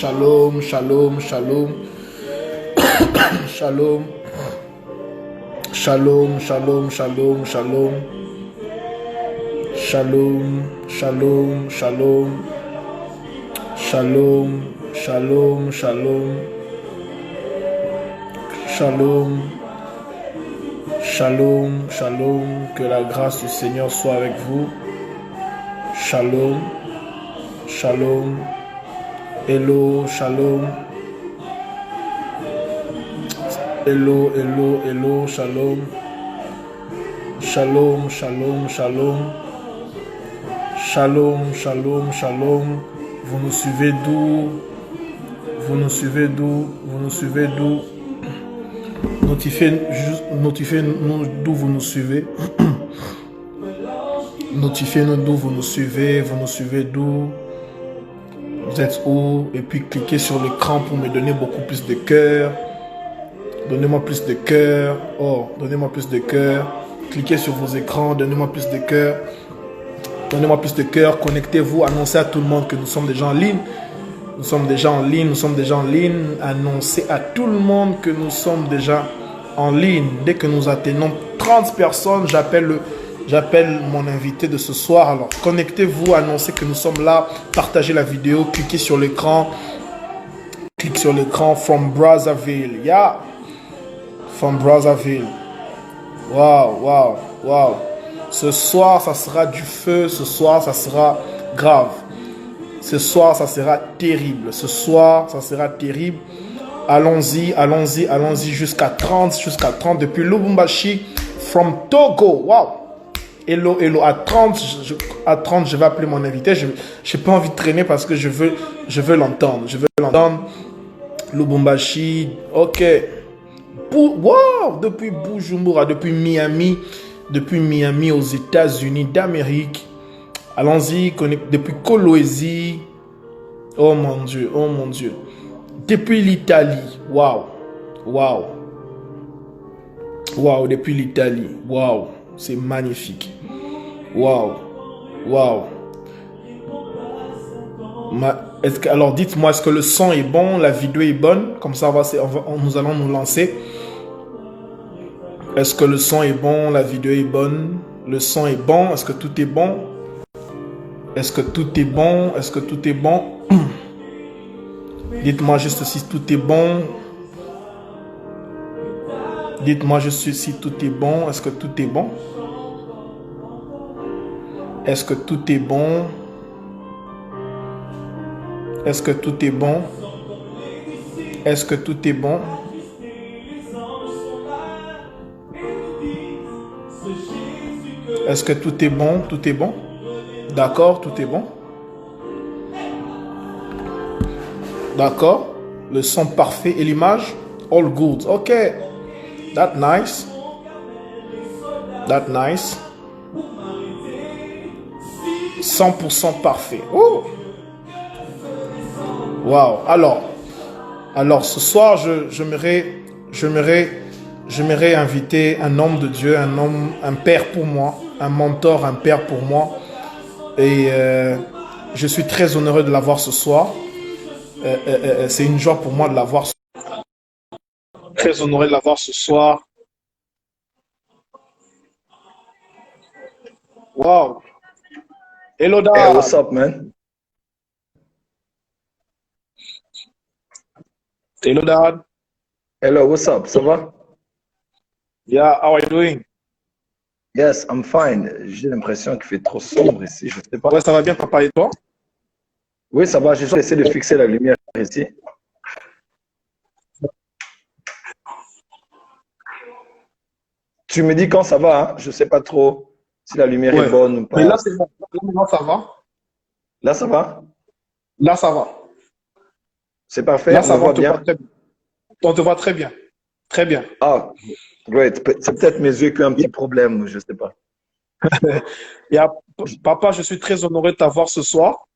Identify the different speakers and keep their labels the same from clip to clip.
Speaker 1: Shalom, shalom, shalom, shalom, shalom, shalom, shalom, shalom, shalom, shalom, shalom, shalom, shalom, shalom, shalom, shalom, shalom, que la grâce du Seigneur soit avec vous. Shalom, shalom, hello, shalom, hello, hello, hello, shalom, shalom, shalom, shalom, shalom, shalom, shalom. Vous nous suivez d'où? Vous nous suivez d'où? Vous nous suivez d'où? Notifiez-nous d'où vous nous suivez. Notifiez-nous d'où vous nous suivez d'où? Vous êtes où? Et puis cliquez sur l'écran pour me donner beaucoup plus de cœur. Donnez-moi plus de cœur. Oh, donnez-moi plus de cœur. Cliquez sur vos écrans, donnez-moi plus de cœur. Donnez-moi plus de cœur. Connectez-vous, annoncez à tout le monde que nous sommes déjà en ligne. Nous sommes déjà en ligne, nous sommes déjà en ligne. Annoncez à tout le monde que nous sommes déjà en ligne. Dès que nous atteignons 30 personnes, j'appelle mon invité de ce soir. Alors, connectez-vous, annoncez que nous sommes là. Partagez la vidéo, cliquez sur l'écran. Clique sur l'écran from Brazzaville. Yeah. From Brazzaville. Wow, wow, wow. Ce soir, ça sera du feu. Ce soir, ça sera grave. Ce soir, ça sera terrible. Ce soir, ça sera terrible. Allons-y, allons-y, allons-y jusqu'à 30, depuis Lubumbashi, from Togo. Wow. Hello, hello. À 30, je vais appeler mon invité. Je n'ai pas envie de traîner parce que je veux l'entendre. Je veux l'entendre. Lubumbashi. Ok. Wow. Depuis Bujumbura, depuis Miami aux États-Unis d'Amérique. Allons-y. Depuis Kolwezi. Oh mon Dieu, oh mon Dieu. Depuis l'Italie. Wow. Wow. Wow, depuis l'Italie. Wow. C'est magnifique. Wow. Wow. Alors dites-moi, est-ce que le son est bon? La vidéo est bonne? Comme ça, nous allons nous lancer. Est-ce que le son est bon? La vidéo est bonne? Le son est bon? Est-ce que tout est bon? Est-ce que tout est bon? Est-ce que tout est bon? Dites-moi juste si tout est bon. Dites-moi juste si tout est bon. Est-ce que tout est bon? Est-ce que tout est bon? Est-ce que tout est bon? Est-ce que tout est bon? Est-ce que tout est bon? Tout est bon? D'accord, tout est bon? D'accord? Le son parfait et l'image? All good. Ok. That's nice. That's nice. 100% parfait. Oh. Wow. Alors ce soir, j'aimerais inviter un homme de Dieu, un père pour moi, un mentor, un père pour moi. Et je suis très honoré de l'avoir ce soir. C'est une joie pour moi de l'avoir. Très honoré de l'avoir ce soir. Wow. Hello, Dad.
Speaker 2: Hey, what's up, man?
Speaker 1: Hello, Dad.
Speaker 2: Hello, what's up? Ça va?
Speaker 1: Yeah, how are you doing?
Speaker 2: Yes, I'm fine. J'ai l'impression qu'il fait trop sombre ici, je sais pas.
Speaker 1: Ouais, ça va bien, papa, et toi?
Speaker 2: Oui, ça va. J'ai juste essayé de fixer la lumière ici. Tu me dis quand ça va, hein? Je sais pas trop si la lumière est bonne ou pas.
Speaker 1: Mais là, c'est bon. Là, ça va.
Speaker 2: Là, ça va?
Speaker 1: Là, ça va.
Speaker 2: C'est parfait,
Speaker 1: là, ça
Speaker 2: on
Speaker 1: va,
Speaker 2: voit bien.
Speaker 1: On te voit très bien. Très bien.
Speaker 2: Ah, great. C'est peut-être mes yeux qui ont un petit problème, je sais pas.
Speaker 1: Papa, je suis très honoré de t'avoir ce soir.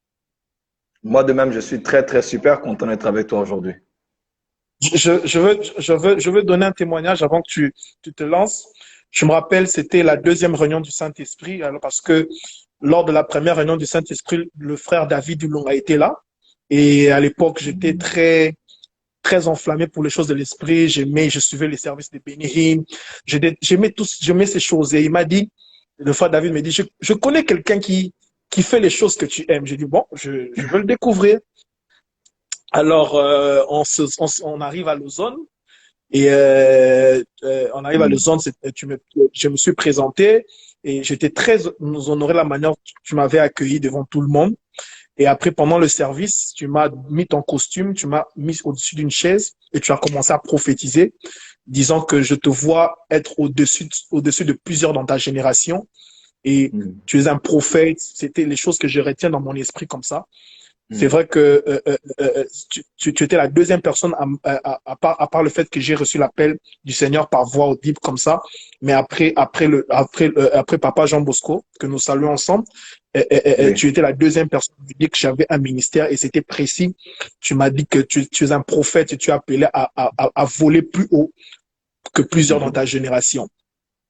Speaker 2: Moi de même, je suis très, très super content d'être avec toi aujourd'hui.
Speaker 1: Je veux donner un témoignage avant que tu te lances. Je me rappelle, c'était la deuxième réunion du Saint-Esprit, alors parce que lors de la première réunion du Saint-Esprit, le frère David Dulong a été là. Et à l'époque, j'étais très enflammé pour les choses de l'esprit. Je suivais les services de Benny Hinn. J'aimais ces choses. Et il m'a dit, le frère David m'a dit, je connais quelqu'un qui fait les choses que tu aimes. J'ai dit, bon, je veux le découvrir. Alors, on arrive à Lausanne. Et on arrive à Lausanne, je me suis présenté et j'étais très honoré de la manière dont tu m'avais accueilli devant tout le monde. Et après, pendant le service, tu m'as mis ton costume, tu m'as mis au-dessus d'une chaise et tu as commencé à prophétiser, disant que je te vois être au-dessus de plusieurs dans ta génération. Et tu es un prophète. C'était les choses que je retiens dans mon esprit comme ça. C'est vrai que tu étais la deuxième personne à part le fait que j'ai reçu l'appel du Seigneur par voix audible comme ça, mais après Papa Jean Bosco que nous saluons ensemble, tu étais la deuxième personne qui dit que j'avais un ministère et c'était précis. Tu m'as dit que tu es un prophète et tu as appelé à voler plus haut que plusieurs dans ta génération.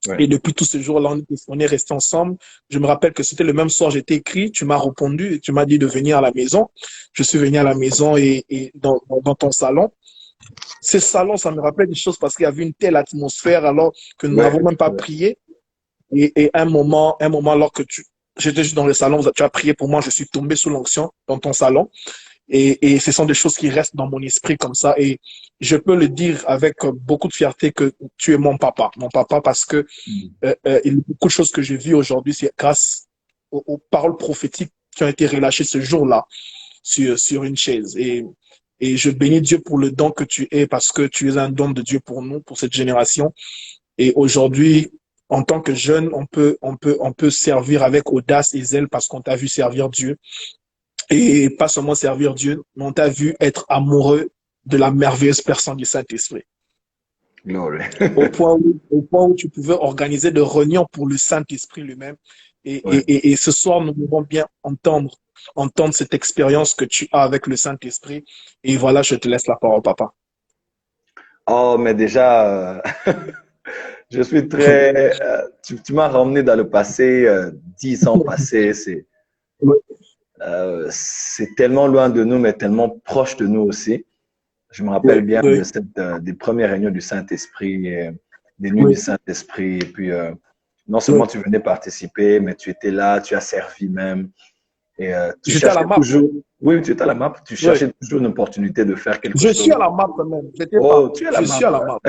Speaker 1: Ouais. Et depuis tout ce jour-là, on est resté ensemble. Je me rappelle que c'était le même soir, j'ai écrit, tu m'as répondu et tu m'as dit de venir à la maison. Je suis venu à la maison et dans ton salon. Ce salon, ça me rappelle des choses parce qu'il y avait une telle atmosphère alors que nous n'avons même pas prié. Et un moment, alors que j'étais juste dans le salon, tu as prié pour moi, je suis tombé sous l'onction dans ton salon. Et ce sont des choses qui restent dans mon esprit comme ça. Et je peux le dire avec beaucoup de fierté que tu es mon papa parce que il y a beaucoup de choses que je vis aujourd'hui, c'est grâce aux paroles prophétiques qui ont été relâchées ce jour-là sur une chaise. Et je bénis Dieu pour le don que tu es parce que tu es un don de Dieu pour nous, pour cette génération. Et aujourd'hui, en tant que jeune, on peut servir avec audace et zèle parce qu'on t'a vu servir Dieu. Et pas seulement servir Dieu, mais on t'a vu être amoureux de la merveilleuse personne du Saint-Esprit. au point où tu pouvais organiser des réunions pour le Saint-Esprit lui-même. Et ce soir, nous devons bien entendre cette expérience que tu as avec le Saint-Esprit. Et voilà, je te laisse la parole, papa.
Speaker 2: Oh, mais déjà, je suis très... tu m'as ramené dans le passé, 10 ans passés, c'est tellement loin de nous, mais tellement proche de nous aussi. Je me rappelle bien de des premières réunions du Saint-Esprit, des nuits du Saint-Esprit. Et puis, non seulement tu venais participer, mais tu étais là, tu as servi même. Et tu cherchais toujours. Oui, tu étais à la map. Tu cherchais toujours une opportunité de faire quelque chose.
Speaker 1: Je suis à la map quand même. Je suis à la map.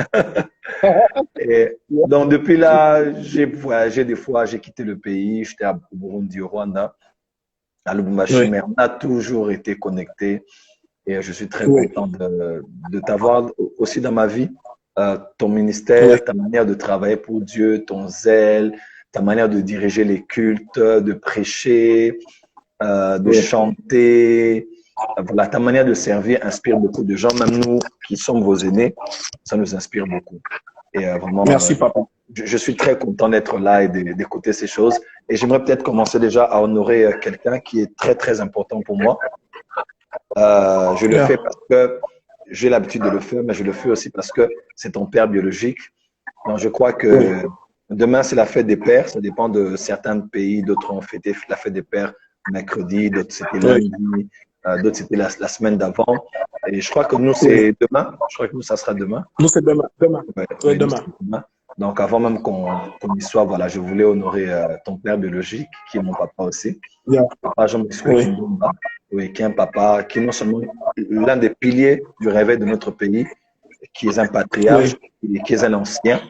Speaker 2: Et donc, depuis là, j'ai voyagé des fois, j'ai quitté le pays. J'étais au Burundi, au Rwanda, à Lubumbashi, mais on a toujours été connectés. Et je suis très content de t'avoir aussi dans ma vie. Ton ministère, ta manière de travailler pour Dieu, ton zèle, ta manière de diriger les cultes, de prêcher, de chanter. Voilà, ta manière de servir inspire beaucoup de gens. Même nous qui sommes vos aînés, ça nous inspire beaucoup. Et vraiment,
Speaker 1: merci, papa.
Speaker 2: Je suis très content d'être là et d'écouter ces choses. Et j'aimerais peut-être commencer déjà à honorer quelqu'un qui est très, très important pour moi. Je le fais parce que j'ai l'habitude de le faire, mais je le fais aussi parce que c'est ton père biologique. Donc, je crois que demain, c'est la fête des pères. Ça dépend de certains pays. D'autres ont fêté la fête des pères mercredi, d'autres c'était lundi, d'autres c'était la semaine d'avant. Et je crois que nous, c'est demain. Je crois que nous, ça sera demain.
Speaker 1: Nous, c'est demain. Demain.
Speaker 2: Demain. Donc, avant même qu'on y soit, voilà, je voulais honorer ton père biologique, qui est mon papa aussi. Papa Jean-Bosco Kindumba. Oui, qui est un papa, qui est non seulement l'un des piliers du réveil de notre pays, qui est un patriarche, qui est un ancien.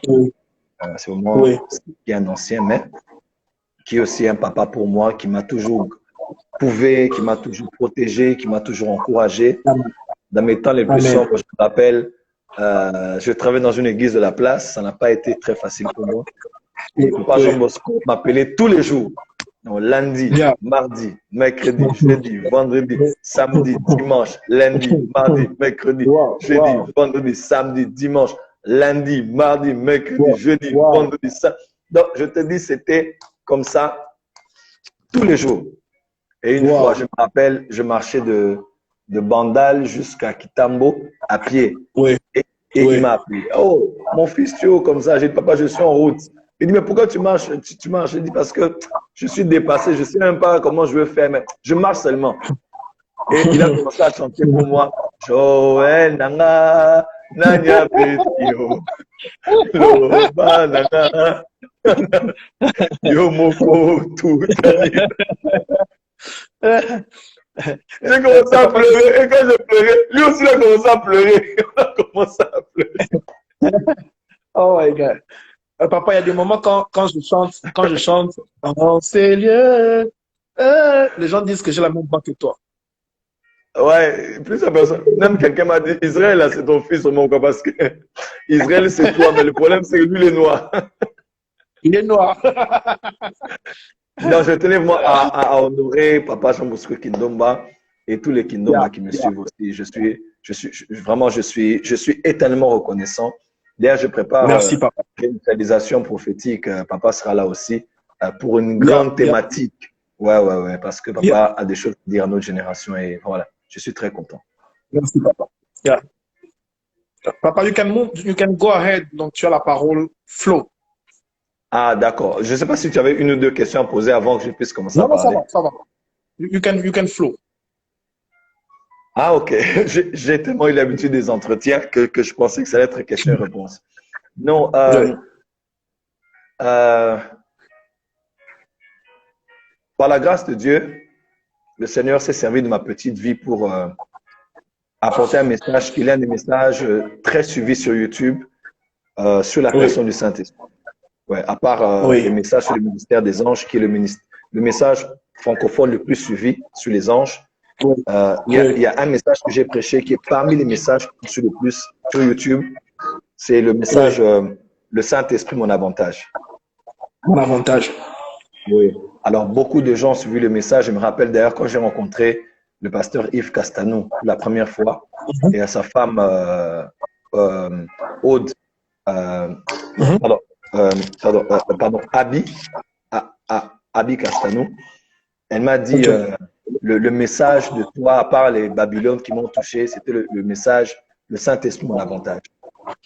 Speaker 2: C'est vraiment qui est un ancien, mais qui est aussi un papa pour moi, qui m'a toujours couvé, qui m'a toujours protégé, qui m'a toujours encouragé. Dans mes temps les plus sombres, je me rappelle, je travaillais dans une église de la place, ça n'a pas été très facile pour moi. Et Papa Jean Bosco m'appelait tous les jours. Donc, lundi, mardi, mercredi, jeudi, vendredi, samedi, dimanche, lundi, mardi, mercredi, jeudi, vendredi, samedi, dimanche, lundi, mardi, mercredi, jeudi, vendredi, samedi. Donc, je te dis, c'était comme ça tous les jours. Et une fois, je me rappelle, je marchais de Bandal jusqu'à Kitambo à pied. Et il m'a appelé. Oh, mon fils, tu es comme ça. J'ai dit, papa, je suis en route. Il dit, mais pourquoi tu marches? Tu marches? Je dis, parce que je suis dépassé. Je ne sais même pas comment je vais faire, mais je marche seulement. Et il a commencé à chanter pour moi. Joël Nanga, Nanya Petio, Loba Nanga, Yomoko, tout. J'ai commencé à pleurer. Et quand je pleurais, lui aussi il a commencé à pleurer. On a commencé à pleurer.
Speaker 1: Oh my God. Papa, il y a des moments quand je chante, oh Seigneur, les gens disent que j'ai la même voix que toi.
Speaker 2: Ouais, plusieurs personnes. Même quelqu'un m'a dit, Israël, là, c'est ton fils, mon quoi, parce que Israël, c'est toi, mais le problème, c'est que lui, il est noir.
Speaker 1: Il est noir.
Speaker 2: Donc, je tenais vraiment à honorer Papa Jean-Bosco Kindomba et tous les Kindomba qui me suivent aussi. Je suis éternellement reconnaissant. D'ailleurs, je prépare une réalisation prophétique. Papa sera là aussi pour une grande thématique. Ouais, parce que Papa a des choses à dire à notre génération et voilà, je suis très content.
Speaker 1: Merci, Papa. Yeah. Papa, you can go ahead. Donc, tu as la parole, Flo.
Speaker 2: Ah, d'accord. Je ne sais pas si tu avais une ou deux questions à poser avant que je puisse commencer à parler.
Speaker 1: Non, ça va. You can flow.
Speaker 2: Ah, ok. J'ai tellement eu l'habitude des entretiens que je pensais que ça allait être question et réponse. Non, par la grâce de Dieu, le Seigneur s'est servi de ma petite vie pour apporter un message qui est l'un des messages très suivis sur YouTube sur la personne du Saint-Esprit. Ouais, à part les messages sur le ministère des anges, qui est le message francophone le plus suivi sur les anges. Il y a un message que j'ai prêché qui est parmi les messages qui sont le plus sur YouTube. C'est le message le Saint-Esprit, mon avantage.
Speaker 1: Mon avantage.
Speaker 2: Oui. Alors, beaucoup de gens ont suivi le message. Je me rappelle d'ailleurs quand j'ai rencontré le pasteur Yves Castanou pour la première fois et à sa femme Aude. Abi Castanou. Elle m'a dit le message de toi, à part les Babylones qui m'ont touché, c'était le message, le Saint-Esprit, mon avantage.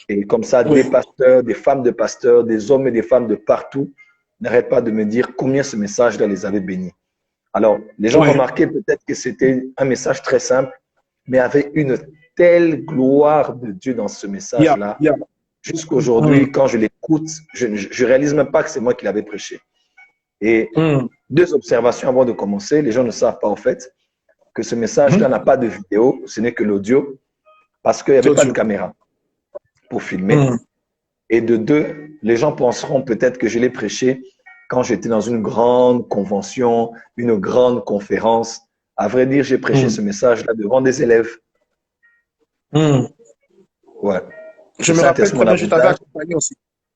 Speaker 2: Et comme ça, des pasteurs, des femmes de pasteurs, des hommes et des femmes de partout n'arrêtent pas de me dire combien ce message-là les avait bénis. Alors, les gens remarquaient peut-être que c'était un message très simple, mais avec une telle gloire de Dieu dans ce message-là. Jusqu'aujourd'hui, quand je l'écoute, je ne réalise même pas que c'est moi qui l'avais prêché. Et deux observations avant de commencer. Les gens ne savent pas, en fait, que ce message-là n'a pas de vidéo, ce n'est que l'audio, parce qu'il n'y avait pas de caméra pour filmer. Et de deux, les gens penseront peut-être que je l'ai prêché quand j'étais dans une grande convention, une grande conférence. À vrai dire, j'ai prêché ce message-là devant des élèves. Ouais.
Speaker 1: Je me rappelle très bien, je t'avais accompagné aussi.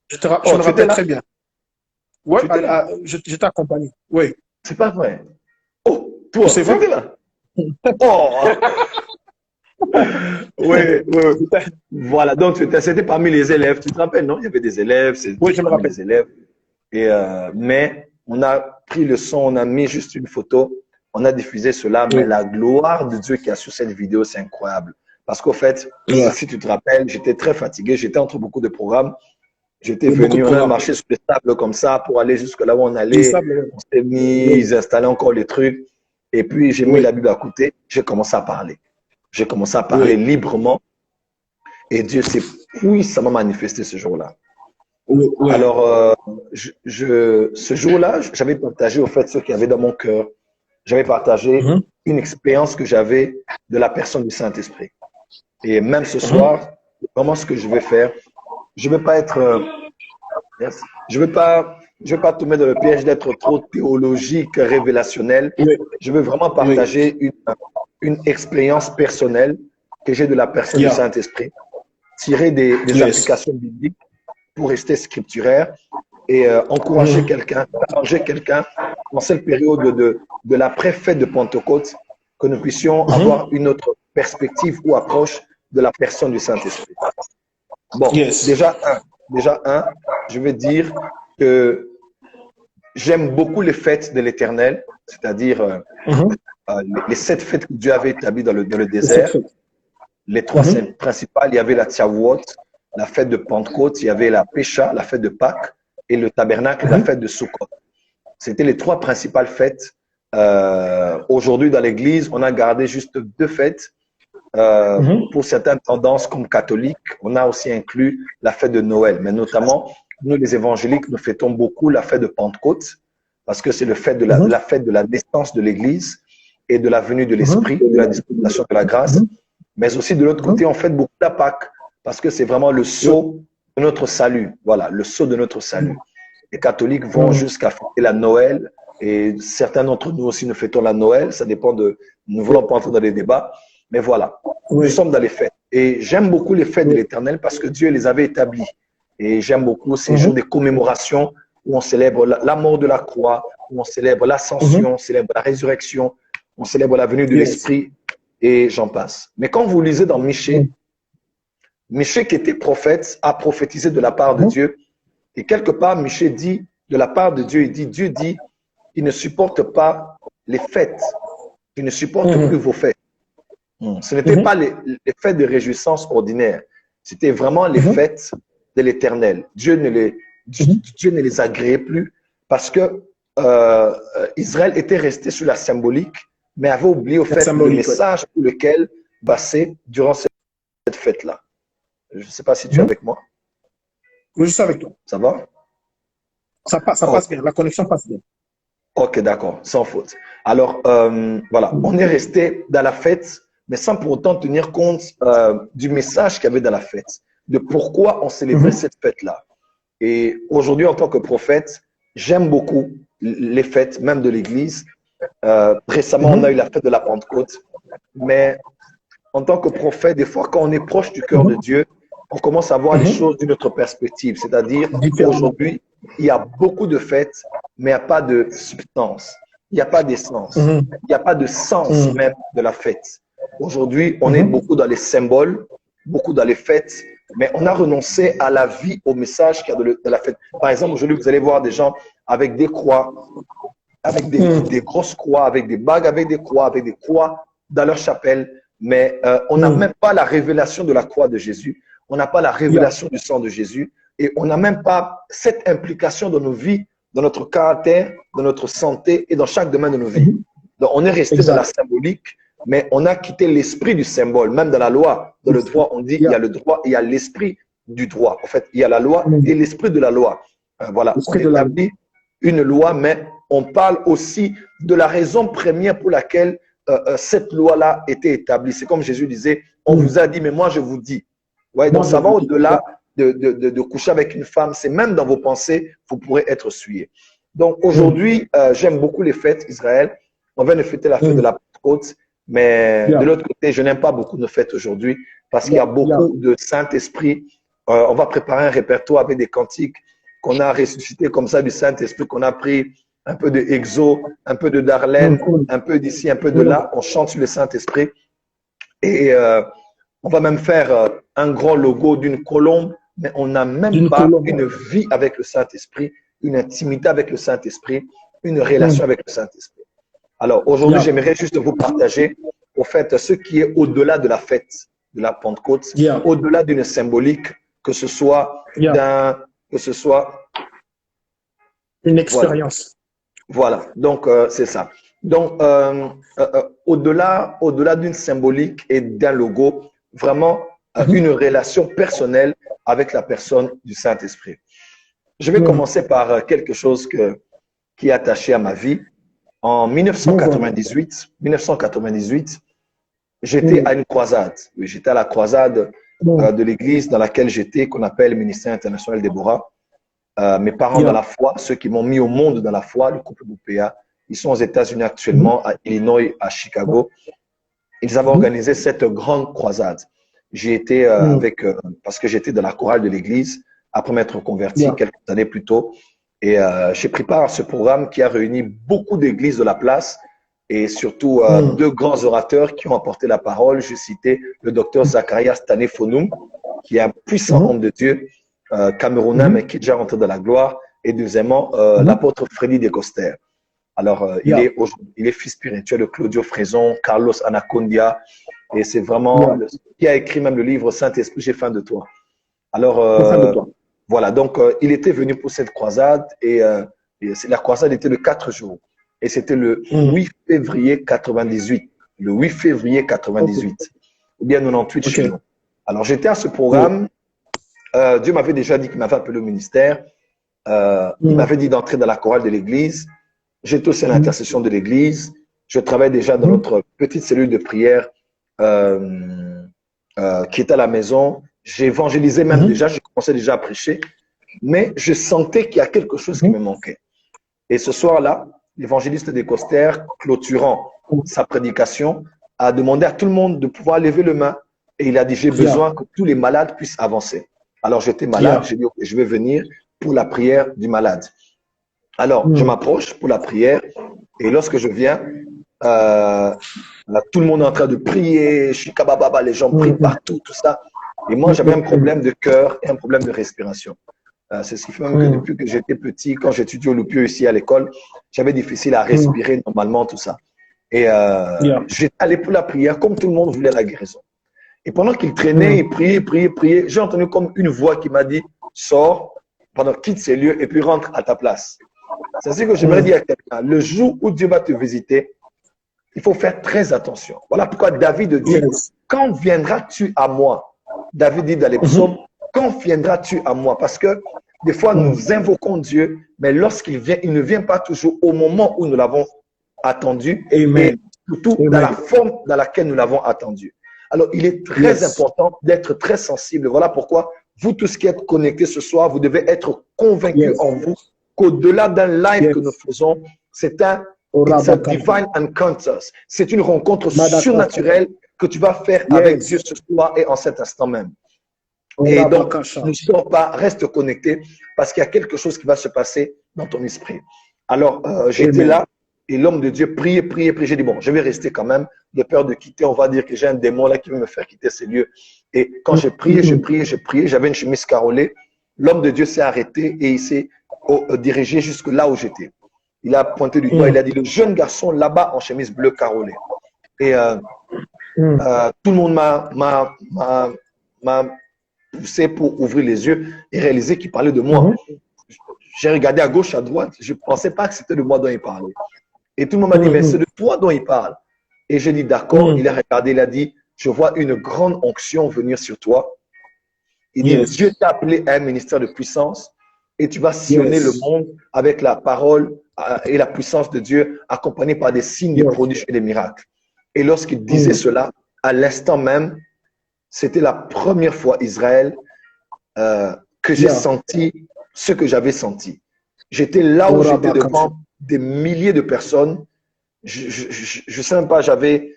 Speaker 1: Je me rappelle très bien. Oui, je t'ai accompagné. Oui.
Speaker 2: C'est pas vrai. Oh, toi, c'était là. Oh. Oui. Voilà, donc c'était parmi les élèves. Tu te rappelles, non? Il y avait des élèves.
Speaker 1: Oui, je me rappelle.
Speaker 2: Des élèves. Et, mais on a pris le son, on a mis juste une photo, on a diffusé cela. Mais la gloire de Dieu qu'il y a sur cette vidéo, c'est incroyable. Parce qu'au fait, si tu te rappelles, j'étais très fatigué. J'étais entre beaucoup de programmes. J'étais venu, on a marché sur les sables comme ça pour aller jusque là où on allait. On s'est mis, ils installaient encore les trucs. Et puis, j'ai mis la Bible à côté. J'ai commencé à parler. J'ai commencé à parler librement. Et Dieu s'est puissamment manifesté ce jour-là. Alors, ce jour-là, j'avais partagé au fait ce qu'il y avait dans mon cœur. J'avais partagé une expérience que j'avais de la personne du Saint-Esprit. Et même ce soir, vraiment ce que je vais faire, je ne vais pas être, je vais pas tomber dans le piège d'être trop théologique, révélationnel. Je veux vraiment partager une expérience personnelle que j'ai de la personne du Saint-Esprit, tirer des applications bibliques pour rester scripturaire et encourager quelqu'un, arranger quelqu'un dans cette période de l'après-fête de Pentecôte, que nous puissions avoir une autre perspective ou approche de la personne du Saint-Esprit. Bon, déjà un, je veux dire que j'aime beaucoup les fêtes de l'Éternel, c'est-à-dire les 7 fêtes que Dieu avait établies dans le désert. Les 3 principales, il y avait la Tchavuot, la fête de Pentecôte, il y avait la Pécha, la fête de Pâques, et le tabernacle, la fête de Sukkot. C'était les 3 principales fêtes Aujourd'hui, dans l'Église, on a gardé juste 2 fêtes. Pour certaines tendances comme catholiques, on a aussi inclus la fête de Noël. Mais notamment, nous, les évangéliques, nous fêtons beaucoup la fête de Pentecôte parce que c'est la fête de la naissance de l'Église et de la venue de l'Esprit, de la dispensation de la grâce. Mais aussi, de l'autre côté, on fête beaucoup la Pâque parce que c'est vraiment le sceau de notre salut. Voilà, le sceau de notre salut. Les catholiques vont jusqu'à fêter la Noël et certains d'entre nous aussi nous fêtons la Noël. Ça dépend de… Nous ne voulons pas entrer dans les débats. Mais voilà, nous sommes dans les fêtes. Et j'aime beaucoup les fêtes de l'Éternel parce que Dieu les avait établies. Et j'aime beaucoup ces jours de commémoration où on célèbre la mort de la croix, où on célèbre l'ascension, on célèbre la résurrection, on célèbre la venue de l'Esprit et j'en passe. Mais quand vous lisez dans Michée, Michée qui était prophète a prophétisé de la part de Dieu. Et quelque part, Michée dit, de la part de Dieu, Dieu dit, il ne supporte pas les fêtes. Il ne supporte plus vos fêtes. Ce n'était pas les fêtes de réjouissance ordinaires. C'était vraiment les fêtes de l'Éternel. Dieu ne les agréait plus parce que Israël était resté sur la symbolique, mais avait oublié au fait le message pour lequel passer durant cette fête-là. Je ne sais pas si tu es avec moi.
Speaker 1: Oui, je suis avec toi.
Speaker 2: Ça va?
Speaker 1: Ça passe bien. La connexion passe bien.
Speaker 2: Ok, d'accord, sans faute. Alors, voilà, on est resté dans la fête, mais sans pour autant tenir compte du message qu'il y avait dans la fête, de pourquoi on célébrait cette fête-là. Et aujourd'hui, en tant que prophète, j'aime beaucoup les fêtes, même de l'Église. Récemment, on a eu la fête de la Pentecôte, mais en tant que prophète, des fois, quand on est proche du cœur de Dieu, on commence à voir les choses d'une autre perspective. C'est-à-dire, aujourd'hui, il y a beaucoup de fêtes, mais il n'y a pas de substance. Il n'y a pas d'essence. Il n'y a pas de sens même de la fête. Aujourd'hui, on est beaucoup dans les symboles, beaucoup dans les fêtes, mais on a renoncé à la vie, au message qu'il y a de la fête. Par exemple, aujourd'hui, vous allez voir des gens avec des croix, avec des grosses croix, avec des bagues, avec des croix dans leur chapelle, mais on n'a même pas la révélation de la croix de Jésus. On n'a pas la révélation du sang de Jésus et on n'a même pas cette implication dans nos vies, dans notre caractère, dans notre santé et dans chaque domaine de nos vies. Donc, on est resté dans la symbolique, mais on a quitté l'esprit du symbole. Même dans la loi, dans le droit, on dit il y a le droit et il y a l'esprit du droit. En fait, il y a la loi et l'esprit de la loi. Voilà, on établit une loi, mais on parle aussi de la raison première pour laquelle cette loi-là était établie. C'est comme Jésus disait, on vous a dit, mais moi je vous dis. Ouais, donc ça va au-delà de coucher avec une femme. C'est même dans vos pensées, vous pourrez être souillé. Donc aujourd'hui, j'aime beaucoup les fêtes Israël. On vient de fêter la fête de la Pentecôte, mais de l'autre côté, je n'aime pas beaucoup nos fêtes aujourd'hui parce qu'il y a beaucoup de Saint-Esprit. On va préparer un répertoire avec des cantiques qu'on a ressuscité comme ça du Saint-Esprit, qu'on a pris un peu de Exo, un peu de Darlene, un peu d'ici, un peu de là. On chante sur le Saint-Esprit. Et on va même faire un grand logo d'une colombe, mais on n'a même pas une vie avec le Saint-Esprit, une intimité avec le Saint-Esprit, une relation avec le Saint-Esprit. Alors aujourd'hui, j'aimerais juste vous partager au fait ce qui est au-delà de la fête de la Pentecôte, au-delà d'une symbolique, que ce soit
Speaker 1: une expérience.
Speaker 2: Voilà. Donc c'est ça. Donc au-delà d'une symbolique et d'un logo, vraiment une relation personnelle avec la personne du Saint-Esprit. Je vais commencer par quelque chose qui est attaché à ma vie. En 1998, j'étais à une croisade. Oui, j'étais à la croisade de l'église dans laquelle j'étais, qu'on appelle le ministère international Déborah. Mes parents dans la foi, ceux qui m'ont mis au monde dans la foi, le couple Boupéa, ils sont aux États-Unis actuellement, à Illinois, à Chicago. Ils avaient organisé cette grande croisade. J'ai été parce que j'étais dans la chorale de l'église après m'être converti quelques années plus tôt. Et j'ai pris part à ce programme qui a réuni beaucoup d'églises de la place et surtout deux grands orateurs qui ont apporté la parole. Je citais le docteur Zacharias Tanefonoum, qui est un puissant homme de Dieu, camerounais, mais qui est déjà rentré dans la gloire. Et deuxièmement, l'apôtre Freddy Descoster. Alors, il est fils spirituel de Claudio Frezon, Carlos Anacondia, et c'est vraiment qui a écrit même le livre Saint-Esprit, j'ai faim de toi. Alors, voilà, donc il était venu pour cette croisade et la croisade était de 4 jours. Et c'était le 8 février 98. Le 8 février 98. Ou bien 98 chez nous. Alors, j'étais à ce programme. Dieu m'avait déjà dit qu'il m'avait appelé au ministère. Il m'avait dit d'entrer dans la chorale de l'église. J'étais aussi à l'intercession de l'église. Je travaillais déjà dans notre petite cellule de prière qui était à la maison. J'évangélisais même déjà. Je commençais déjà à prêcher. Mais je sentais qu'il y a quelque chose qui me manquait. Et ce soir-là, l'évangéliste des Costères, clôturant sa prédication, a demandé à tout le monde de pouvoir lever le main. Et il a dit, j'ai besoin que tous les malades puissent avancer. Alors, j'étais malade. J'ai dit, okay, je vais venir pour la prière du malade. Alors, je m'approche pour la prière. Et lorsque je viens, tout le monde est en train de prier. Shikababa, les gens prient partout, tout ça. Et moi, j'avais un problème de cœur et un problème de respiration. C'est ce qui fait même que depuis que j'étais petit, quand j'étudiais au Loupio ici à l'école, j'avais difficile à respirer normalement, tout ça. Et j'étais allé pour la prière, comme tout le monde voulait la guérison. Et pendant qu'il traînait, il priait, j'ai entendu comme une voix qui m'a dit, sors, quitte ces lieux et puis rentre à ta place. C'est ce que j'aimerais dire à quelqu'un. Le jour où Dieu va te visiter, il faut faire très attention. Voilà pourquoi David dit, quand viendras-tu à moi? David dit dans les psaumes, quand viendras-tu à moi? Parce que des fois, nous invoquons Dieu, mais lorsqu'il vient, il ne vient pas toujours au moment où nous l'avons attendu, et surtout dans la forme dans laquelle nous l'avons attendu. Alors, il est très important d'être très sensible. Voilà pourquoi vous tous qui êtes connectés ce soir, vous devez être convaincus en vous qu'au-delà d'un live que nous faisons, c'est un divine encounter. C'est une rencontre surnaturelle que tu vas faire avec Dieu ce soir et en cet instant même. Et donc, ne sors pas, reste connecté parce qu'il y a quelque chose qui va se passer dans ton esprit. Alors, j'étais là et l'homme de Dieu priait. J'ai dit, bon, je vais rester quand même, de peur de quitter. On va dire que j'ai un démon là qui veut me faire quitter ces lieux. Et quand j'ai prié, j'avais une chemise carolée. L'homme de Dieu s'est arrêté et il s'est dirigé jusque là où j'étais. Il a pointé du doigt, il a dit, le jeune garçon là-bas en chemise bleue carolée. Et tout le monde m'a poussé pour ouvrir les yeux et réaliser qu'il parlait de moi. J'ai regardé à gauche, à droite, je ne pensais pas que c'était de moi dont il parlait. Et tout le monde m'a dit, mais c'est de toi dont il parle. Et j'ai dit, d'accord, il a regardé, il a dit, je vois une grande onction venir sur toi. Il dit, Dieu t'a appelé à un ministère de puissance et tu vas sillonner le monde avec la parole et la puissance de Dieu, accompagnée par des signes, des prodiges et des miracles. Et lorsqu'il disait cela, à l'instant même, c'était la première fois, Israël, que j'ai senti ce que j'avais senti. J'étais là où j'étais devant des milliers de personnes. Je ne sais même pas, j'avais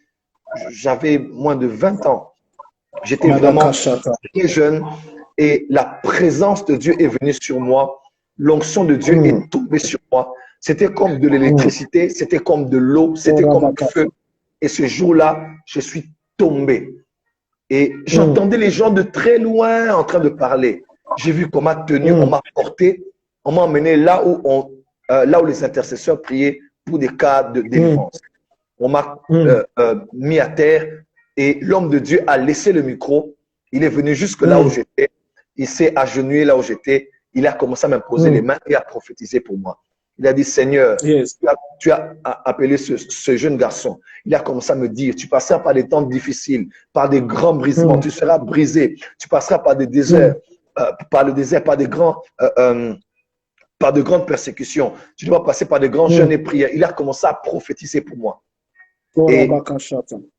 Speaker 2: moins de 20 ans. J'étais vraiment très jeune et la présence de Dieu est venue sur moi. L'onction de Dieu est tombée sur moi. C'était comme de l'électricité, c'était comme de l'eau, c'était comme du feu. Et ce jour-là, je suis tombé. Et j'entendais les gens de très loin en train de parler. J'ai vu qu'on m'a tenu, on m'a porté, on m'a emmené là où les intercesseurs priaient pour des cas de délivrance. On m'a mis à terre et l'homme de Dieu a laissé le micro. Il est venu jusque là où j'étais. Il s'est agenouillé là où j'étais. Il a commencé à m'imposer les mains et à prophétiser pour moi. Il a dit, Seigneur, tu as appelé ce jeune garçon. Il a commencé à me dire, tu passeras par des temps difficiles, par des grands brisements, tu seras brisé, tu passeras par des déserts, par le désert, par de grandes persécutions. Tu dois passer par de grands jeûnes et prières. Il a commencé à prophétiser pour moi. Et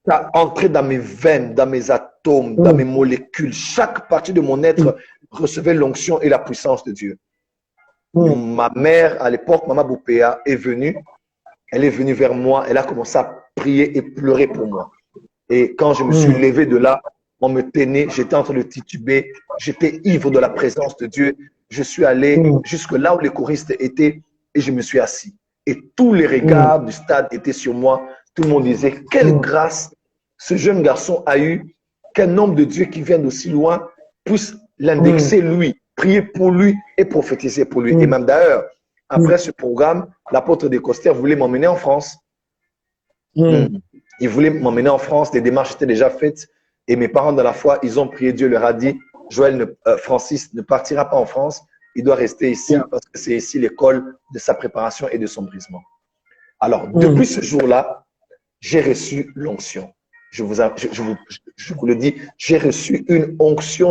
Speaker 2: ça a entré dans mes veines, dans mes atomes, dans mes molécules. Chaque partie de mon être recevait l'onction et la puissance de Dieu. Ma mère, à l'époque, Maman Boupéa, est venue. Elle est venue vers moi. Elle a commencé à prier et pleurer pour moi. Et quand je me suis levé de là, on me tenait. J'étais en train de tituber. J'étais ivre de la présence de Dieu. Je suis allé jusque là où les choristes étaient et je me suis assis. Et tous les regards du stade étaient sur moi. Tout le monde disait, quelle grâce ce jeune garçon a eu, qu'un homme de Dieu qui vient d'aussi loin puisse l'indexer lui, prier pour lui et prophétiser pour lui. Et même d'ailleurs, après ce programme, l'apôtre des Costères voulait m'emmener en France. Il voulait m'emmener en France, les démarches étaient déjà faites. Et mes parents dans la foi, ils ont prié, Dieu leur a dit, Joël, Francis ne partira pas en France, il doit rester ici parce que c'est ici l'école de sa préparation et de son brisement. Alors, depuis ce jour-là, j'ai reçu l'onction. Je vous le dis, j'ai reçu une onction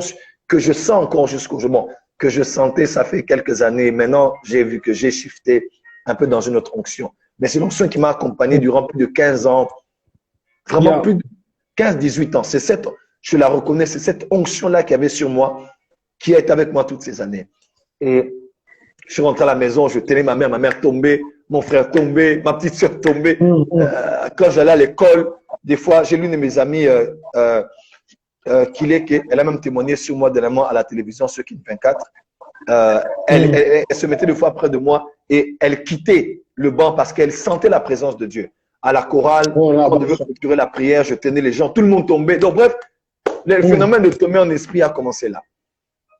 Speaker 2: que je sens encore jusqu'au jour, que je sentais, ça fait quelques années. Maintenant, j'ai vu que j'ai shifté un peu dans une autre onction. Mais c'est l'onction qui m'a accompagné durant plus de 15 ans, vraiment plus de 15-18 ans. Je la reconnais, c'est cette onction-là qu'il y avait sur moi, qui est avec moi toutes ces années. Et je suis rentré à la maison, je tenais ma mère tombée, mon frère tombé, ma petite soeur tombée. Quand j'allais à l'école, des fois, j'ai l'une de mes amies, elle a même témoigné sur moi dernièrement à la télévision, sur King 24. Elle se mettait des fois près de moi et elle quittait le banc parce qu'elle sentait la présence de Dieu. À la chorale, on devait clôturer la prière, je tenais les gens, tout le monde tombait. Donc bref, le phénomène de tomber en esprit a commencé là.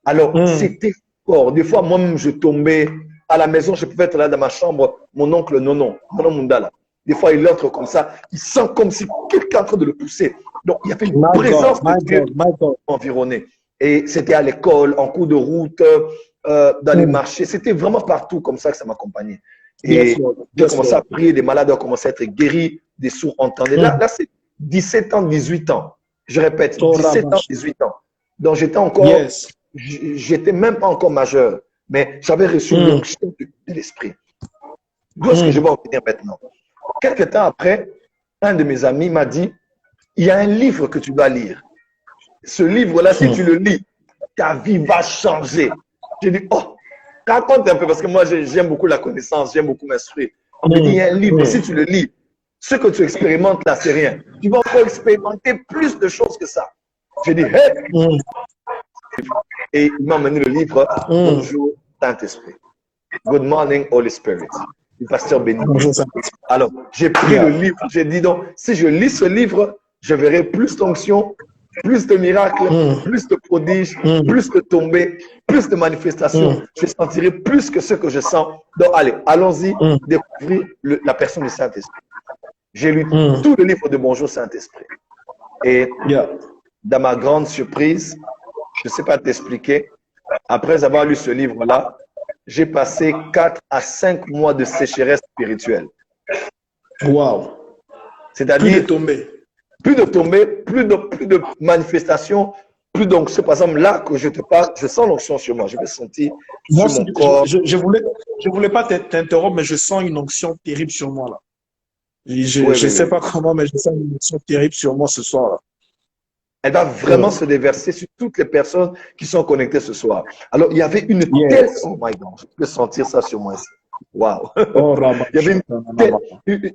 Speaker 2: Alors, c'était fort. Des fois, moi-même, je tombais à la maison, je pouvais être là dans ma chambre, mon oncle Nono Mundala. Des fois, il entre comme ça, il sent comme si quelqu'un est en train de le pousser. Donc, il y avait une présence de Dieu environnée. Et c'était à l'école, en cours de route, dans les marchés. C'était vraiment partout comme ça que ça m'accompagnait. Et j'ai commencé à prier, des malades ont commencé à être guéris, des sourds entendaient. Là, c'est 17 ans, 18 ans. Je répète, 17 ans, 18 ans. Donc, j'étais encore, j'étais même pas encore majeur, mais j'avais reçu l'onction de l'esprit. D'où est-ce que je vais en venir maintenant? Quelque temps après, un de mes amis m'a dit, il y a un livre que tu dois lire. Ce livre-là, si tu le lis, ta vie va changer. J'ai dit, oh, raconte un peu, parce que moi, j'aime beaucoup la connaissance, j'aime beaucoup m'instruire. On me dit, il y a un livre, si tu le lis, ce que tu expérimentes là, c'est rien. Tu vas encore expérimenter plus de choses que ça. J'ai dit, hey! Et il m'a amené le livre, Bonjour Saint-Esprit. Good morning, Holy Spirit. Du pasteur Béni. Alors, j'ai pris le livre, j'ai dit donc, si je lis ce livre, je verrai plus d'onction, plus de miracles, plus de prodiges, plus de tombées, plus de manifestations. Je sentirai plus que ce que je sens. Donc, allez, allons-y, découvrir la personne du Saint-Esprit. J'ai lu tout le livre de Bonjour Saint-Esprit. Et dans ma grande surprise, je ne sais pas t'expliquer, après avoir lu ce livre-là, j'ai passé 4 à 5 mois de sécheresse spirituelle.
Speaker 1: Wow.
Speaker 2: C'est-à-dire, plus de tombées, plus de manifestations, plus donc, c'est par exemple là que je te parle, je sens l'onction sur moi, je vais sentir sur mon corps.
Speaker 1: Je voulais pas t'interrompre, mais je sens une onction terrible sur moi là. Je ne sais pas comment, mais je sens une onction terrible sur moi ce soir là.
Speaker 2: Elle va vraiment se déverser sur toutes les personnes qui sont connectées ce soir. Alors, il y avait une telle... Oh my God, je peux sentir ça sur moi ici. Wow. Il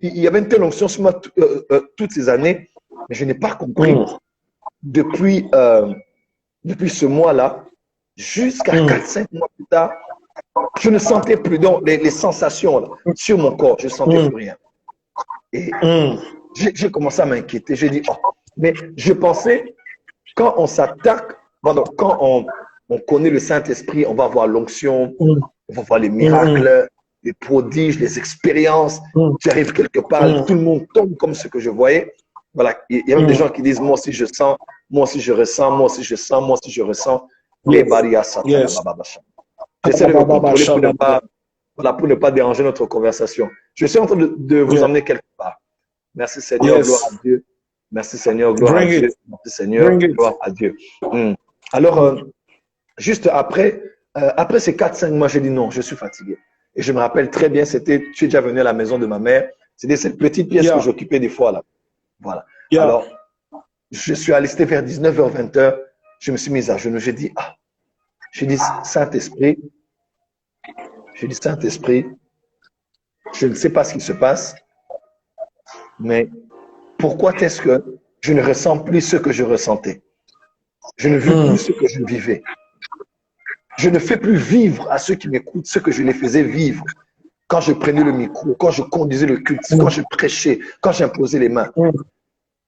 Speaker 2: y avait une telle onction sur moi toutes ces années, mais je n'ai pas compris. Depuis ce mois-là, jusqu'à 4-5 mois plus tard, je ne sentais plus donc les sensations là, sur mon corps, je ne sentais plus rien. Et j'ai commencé à m'inquiéter. J'ai dit, oh, mais je pensais, quand on s'attaque, quand on connaît le Saint-Esprit, on va voir l'onction, on va voir les miracles, les prodiges, les expériences. Tu arrives quelque part, tout le monde tombe comme ce que je voyais. Voilà, il y a même des gens qui disent, moi aussi je sens, moi aussi je ressens, moi aussi je sens, moi aussi je ressens. Les barrières, j'essaie de me contrôler pour ne pas déranger notre conversation. Je suis en train de vous emmener quelque part. Merci Seigneur, gloire à Dieu. Merci Seigneur, gloire à Dieu. Merci Seigneur, gloire à Dieu. Alors, juste après ces 4-5 mois, j'ai dit non, je suis fatigué. Et je me rappelle très bien, tu es déjà venu à la maison de ma mère. C'était cette petite pièce que j'occupais des fois là. Voilà. Alors, je suis allé, c'était vers 19h, 20h. Je me suis mis à genoux. J'ai dit, Saint-Esprit, je ne sais pas ce qui se passe, mais pourquoi est-ce que je ne ressens plus ce que je ressentais? Je ne vis plus ce que je vivais. Je ne fais plus vivre à ceux qui m'écoutent ce que je les faisais vivre. Quand je prenais le micro, quand je conduisais le culte, quand je prêchais, quand j'imposais les mains.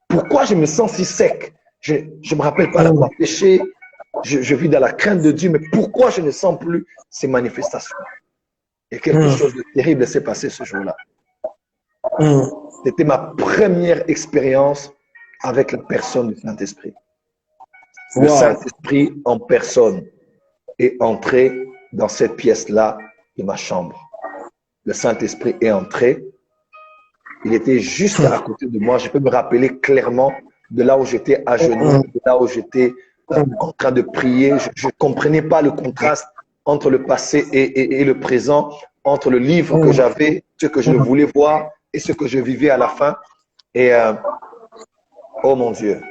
Speaker 2: Pourquoi je me sens si sec? Je ne me rappelle pas d'avoir péché. Je vis dans la crainte de Dieu, mais pourquoi je ne sens plus ces manifestations? Et quelque chose de terrible s'est passé ce jour-là. C'était ma première expérience avec la personne du Saint-Esprit. Le Saint-Esprit en personne est entré dans cette pièce-là de ma chambre. Le Saint-Esprit est entré Il était juste à côté de moi. Je peux me rappeler clairement de là où j'étais à genoux, de là où j'étais en train de prier. Je ne comprenais pas le contraste entre le passé et le présent, entre le livre que j'avais, ce que je voulais voir et ce que je vivais à la fin. Et oh mon Dieu,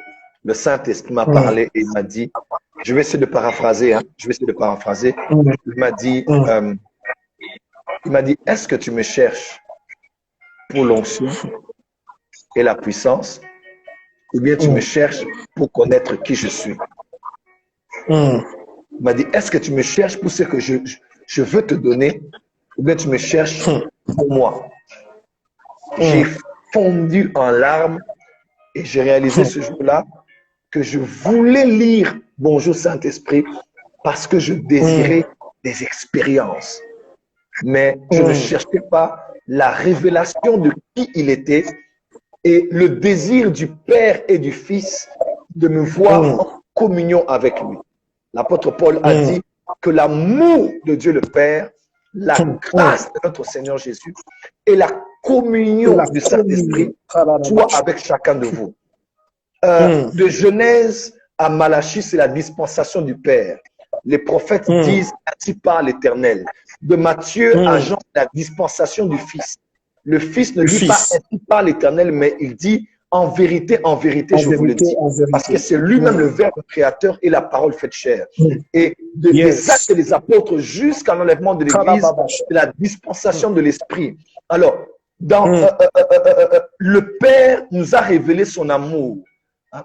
Speaker 2: le Saint-Esprit m'a parlé et il m'a dit, je vais essayer de paraphraser, hein, il m'a dit, est-ce que tu me cherches pour l'onction et la puissance, ou bien tu me cherches pour connaître qui je suis? Il m'a dit, est-ce que tu me cherches pour ce que je veux te donner, ou bien tu me cherches pour moi? J'ai fondu en larmes et j'ai réalisé ce jour-là que je voulais lire Bonjour Saint-Esprit parce que je désirais des expériences. Mais je ne cherchais pas la révélation de qui il était et le désir du Père et du Fils de me voir en communion avec lui. L'apôtre Paul a dit que l'amour de Dieu le Père, la grâce de notre Seigneur Jésus et la communion du Saint-Esprit soit avec chacun de vous. De Genèse à Malachie, c'est la dispensation du Père. Les prophètes disent ainsi par l'Éternel. De Matthieu à Jean, la dispensation du Fils. Le Fils ne dit pas ainsi par l'Éternel, mais il dit en vérité, je vous le dis. Parce que c'est lui-même le Verbe créateur et la parole faite chair. Et des actes des apôtres jusqu'à l'enlèvement de l'Église, c'est la dispensation de l'Esprit. Alors, le Père nous a révélé son amour.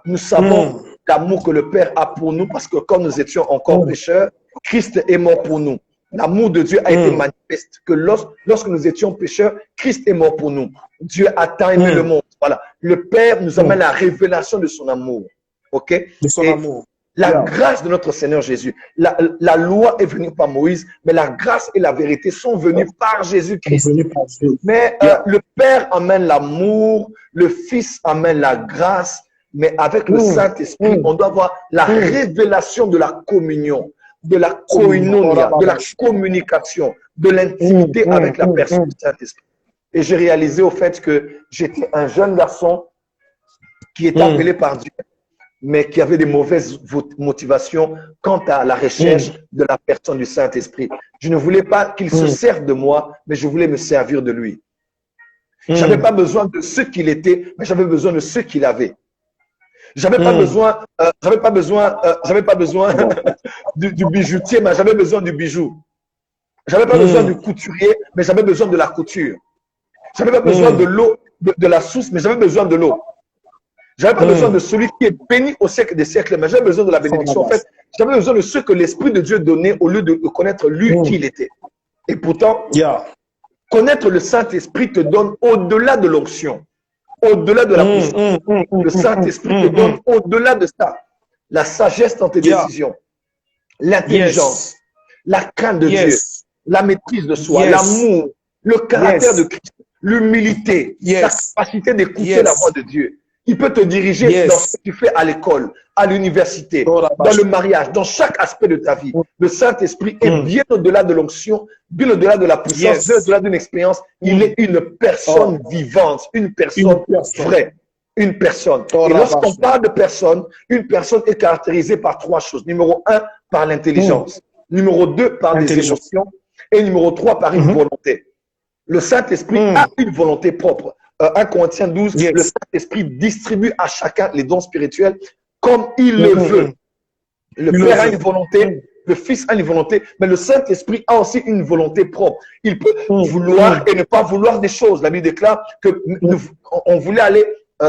Speaker 2: Nous savons l'amour que le Père a pour nous parce que quand nous étions encore pécheurs, Christ est mort pour nous. L'amour de Dieu a été manifeste. Que lorsque nous étions pécheurs, Christ est mort pour nous. Dieu a tant aimé le monde. Voilà. Le Père nous amène la révélation de son amour. OK?
Speaker 1: De son amour.
Speaker 2: La grâce de notre Seigneur Jésus. La loi est venue par Moïse, mais la grâce et la vérité sont venues par Jésus-Christ. Mais le Père amène l'amour, le Fils amène la grâce, mais avec le Saint-Esprit, on doit avoir la révélation de la communion, de la koinonia, de la communication, de l'intimité avec la personne du Saint-Esprit. Et j'ai réalisé au fait que j'étais un jeune garçon qui était appelé par Dieu, mais qui avait des mauvaises motivations quant à la recherche de la personne du Saint-Esprit. Je ne voulais pas qu'il se serve de moi, mais je voulais me servir de lui. Je n'avais pas besoin de ce qu'il était, mais j'avais besoin de ce qu'il avait. J'avais pas besoin du bijoutier, mais j'avais besoin du bijou. J'avais pas besoin du couturier, mais j'avais besoin de la couture. J'avais pas besoin de l'eau, de la source, mais j'avais besoin de l'eau. J'avais pas besoin de celui qui est béni au siècle des siècles, mais j'avais besoin de la bénédiction. En fait, j'avais besoin de ce que l'Esprit de Dieu donnait au lieu de connaître lui qui il était. Et pourtant, connaître le Saint-Esprit te donne au-delà de l'onction. Au-delà de la puissance, le Saint-Esprit te donne au-delà de ça la sagesse dans tes décisions, l'intelligence, la crainte de Dieu, la maîtrise de soi, l'amour, le caractère de Christ, l'humilité, la capacité d'écouter la voix de Dieu. Il peut te diriger dans ce que tu fais à l'école, à l'université, dans le mariage, dans chaque aspect de ta vie. Le Saint-Esprit est bien au-delà de l'onction, bien au-delà de la puissance, bien au-delà d'une expérience. Il est une personne vivante, une personne vraie, une personne. Et lorsqu'on parle de personne, une personne est caractérisée par trois choses. Numéro 1, par l'intelligence. Numéro 2, par les émotions. Et numéro 3, par une volonté. Le Saint-Esprit a une volonté propre. 1 Corinthiens 12, le Saint-Esprit distribue à chacun les dons spirituels comme il le veut. Le Père a une volonté, le Fils a une volonté, mais le Saint-Esprit a aussi une volonté propre. Il peut vouloir et ne pas vouloir des choses. La Bible déclare qu'on voulait aller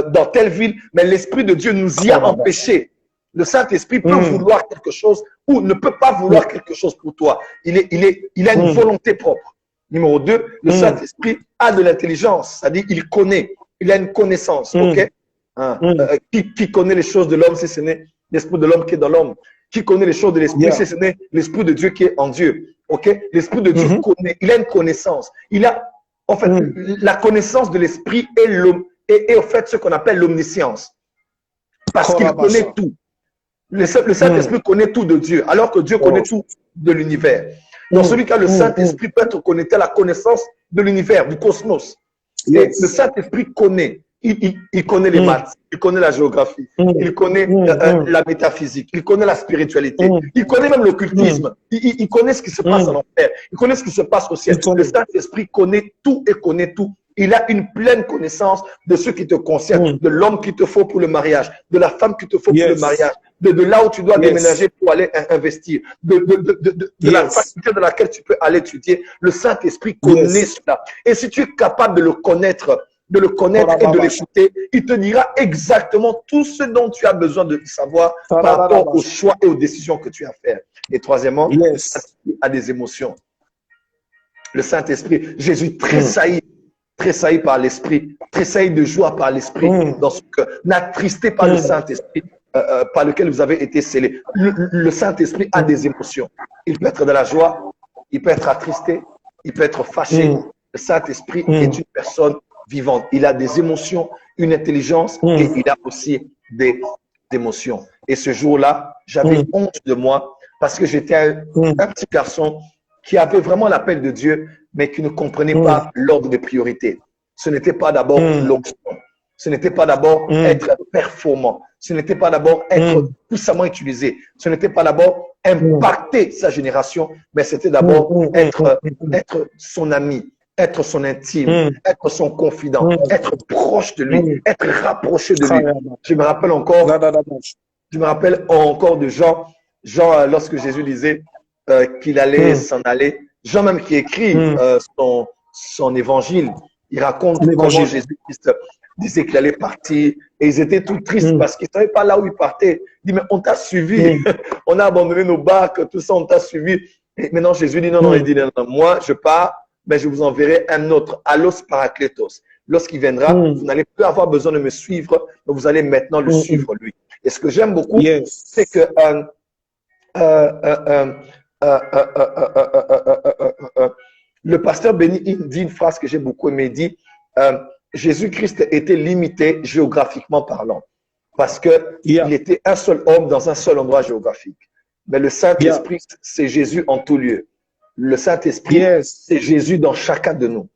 Speaker 2: dans telle ville, mais l'Esprit de Dieu nous y a empêchés. Le Saint-Esprit peut vouloir quelque chose ou ne peut pas vouloir quelque chose pour toi. Il a une volonté propre. Numéro 2, le Saint-Esprit a de l'intelligence, c'est-à-dire il connaît, il a une connaissance. Qui connaît les choses de l'homme si ce n'est l'esprit de l'homme qui est dans l'homme? Qui connaît les choses de l'esprit si ce n'est l'esprit de Dieu qui est en Dieu? L'esprit de Dieu connaît, il a une connaissance. Il a, en fait, la connaissance de l'esprit est en fait ce qu'on appelle l'omniscience. Parce qu'il connaît tout. Le Saint-Esprit connaît tout de Dieu, alors que Dieu connaît tout de l'univers. Dans celui qui a le Saint-Esprit peut être connecté à la connaissance de l'univers, du cosmos. Et le Saint-Esprit connaît. Il connaît les maths, il connaît la géographie, il connaît la métaphysique, il connaît la spiritualité, il connaît même l'occultisme, il connaît ce qui se passe en enfer, il connaît ce qui se passe au ciel. Le Saint-Esprit connaît tout et connaît tout. Il a une pleine connaissance de ce qui te concerne, de l'homme qu'il te faut pour le mariage, de la femme qu'il te faut pour le mariage, de là où tu dois déménager pour aller investir, de la faculté dans laquelle tu peux aller étudier. Le Saint-Esprit connaît cela. Et si tu es capable de le connaître et de l'écouter, il te dira exactement tout ce dont tu as besoin de savoir par rapport aux choix et aux décisions que tu as à faire. Et troisièmement, le Saint-Esprit a des émotions. Le Saint-Esprit, Jésus tressaillit par l'Esprit, tressaillit de joie par l'Esprit dans son cœur, n'attristé par le Saint-Esprit par lequel vous avez été scellés. Le Saint-Esprit a des émotions. Il peut être de la joie, il peut être attristé, il peut être fâché. Le Saint-Esprit est une personne vivante. Il a des émotions, une intelligence et il a aussi des émotions. Et ce jour-là, j'avais honte de moi parce que j'étais un petit garçon qui avait vraiment l'appel de Dieu, mais qui ne comprenait pas l'ordre des priorités. Ce n'était pas d'abord l'onction. Ce n'était pas d'abord être performant. Ce n'était pas d'abord être puissamment utilisé. Ce n'était pas d'abord impacter sa génération, mais c'était d'abord être son ami, être son intime, être son confident, être proche de lui, être rapproché de lui. Je me rappelle encore de Jean, lorsque Jésus disait qu'il allait s'en aller. Jean même qui écrit son évangile, il raconte comment Jésus-Christ disait qu'il allait partir et ils étaient tout tristes parce qu'ils ne savaient pas là où il partait. Il dit, mais on t'a suivi, on a abandonné nos barques, tout ça, on t'a suivi. Et maintenant Jésus dit, non, il dit, non, moi je pars, mais je vous enverrai un autre, Allos Parakletos. Lorsqu'il viendra, vous n'allez plus avoir besoin de me suivre, mais vous allez maintenant le suivre lui. Et ce que j'aime beaucoup, c'est que le pasteur Béni dit une phrase que j'ai beaucoup aimée, il dit Jésus-Christ était limité géographiquement parlant parce qu'il était un seul homme dans un seul endroit géographique. Mais le Saint-Esprit, c'est Jésus en tout lieu. Le Saint-Esprit, c'est Jésus dans chacun de nous.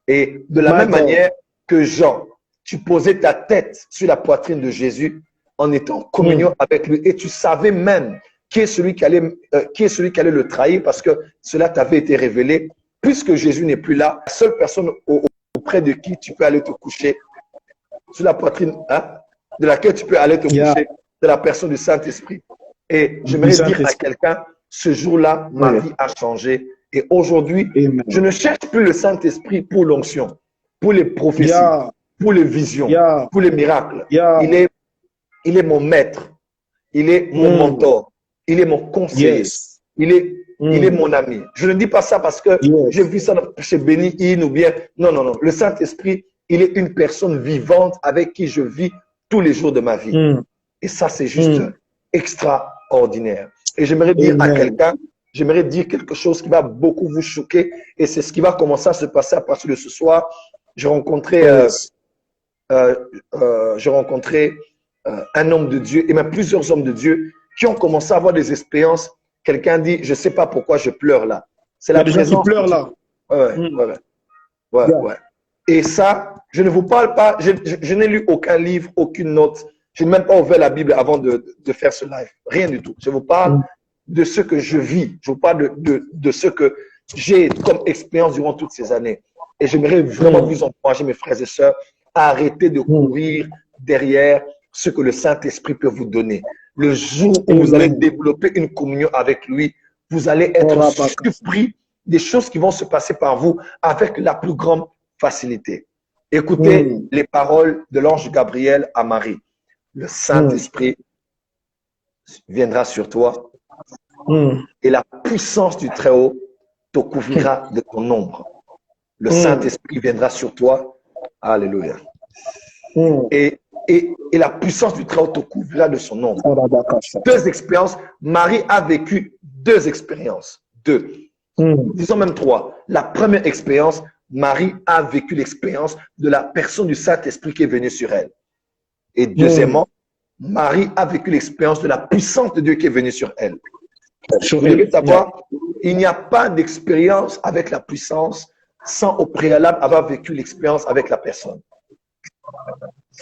Speaker 2: Et de la même manière que Jean, tu posais ta tête sur la poitrine de Jésus en étant en communion avec lui et tu savais même qui est celui qui allait le trahir parce que cela t'avait été révélé. Puisque Jésus n'est plus là, la seule personne auprès de qui tu peux aller te coucher, sur la poitrine de laquelle tu peux aller te coucher, c'est la personne du Saint-Esprit. Et j'aimerais dire à quelqu'un, ce jour-là, ma vie a changé. Et aujourd'hui, je ne cherche plus le Saint-Esprit pour l'onction, pour les prophéties, pour les visions, pour les miracles. Il est mon maître, il est mon mentor, il est mon conseiller, il est mon ami. Je ne dis pas ça parce que j'ai vu ça chez Béni In ou bien. Non, non, non. Le Saint-Esprit, il est une personne vivante avec qui je vis tous les jours de ma vie. Et ça, c'est juste extraordinaire. Et j'aimerais dire à quelqu'un, j'aimerais dire quelque chose qui va beaucoup vous choquer. Et c'est ce qui va commencer à se passer à partir de ce soir. J'ai rencontré un homme de Dieu et même plusieurs hommes de Dieu qui ont commencé à avoir des expériences. Quelqu'un dit, je ne sais pas pourquoi je pleure là. C'est la présence.
Speaker 1: Qui pleure là.
Speaker 2: Ouais. Et ça, je ne vous parle pas, je n'ai lu aucun livre, aucune note. Je n'ai même pas ouvert la Bible avant de faire ce live. Rien du tout. Je vous parle de ce que je vis. Je vous parle de ce que j'ai comme expérience durant toutes ces années. Et j'aimerais vraiment vous encourager, mes frères et sœurs, à arrêter de courir derrière ce que le Saint-Esprit peut vous donner. Le jour où vous allez développer une communion avec lui, vous allez être surpris des choses qui vont se passer par vous avec la plus grande facilité. Écoutez les paroles de l'ange Gabriel à Marie. Le Saint-Esprit viendra sur toi et la puissance du Très-Haut te couvrira de ton ombre. Le Saint-Esprit viendra sur toi. Alléluia. Et la puissance du Très-Haut te couvrira de son ombre. Deux expériences. Marie a vécu deux expériences. Disons même trois. La première expérience, Marie a vécu l'expérience de la personne du Saint-Esprit qui est venue sur elle. Et deuxièmement, Marie a vécu l'expérience de la puissance de Dieu qui est venue sur elle. Vous devez savoir, il n'y a pas d'expérience avec la puissance sans au préalable avoir vécu l'expérience avec la personne.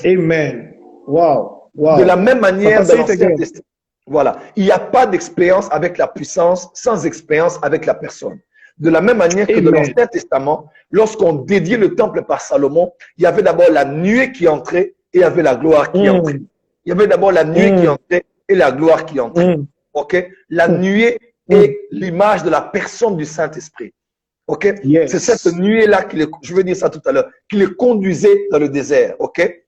Speaker 1: Amen. Wow. Wow.
Speaker 2: De la même manière, dans l'Ancien Testament, voilà, il n'y a pas d'expérience avec la puissance sans expérience avec la personne. De la même manière que dans l'Ancien Testament, lorsqu'on dédiait le temple par Salomon, il y avait d'abord la nuée qui entrait et il y avait la gloire qui entrait. Il y avait d'abord la nuée qui entrait et la gloire qui entrait. Ok? La nuée est l'image de la personne du Saint-Esprit. Ok? C'est cette nuée-là, je vais dire ça tout à l'heure, qui les conduisait dans le désert. Ok?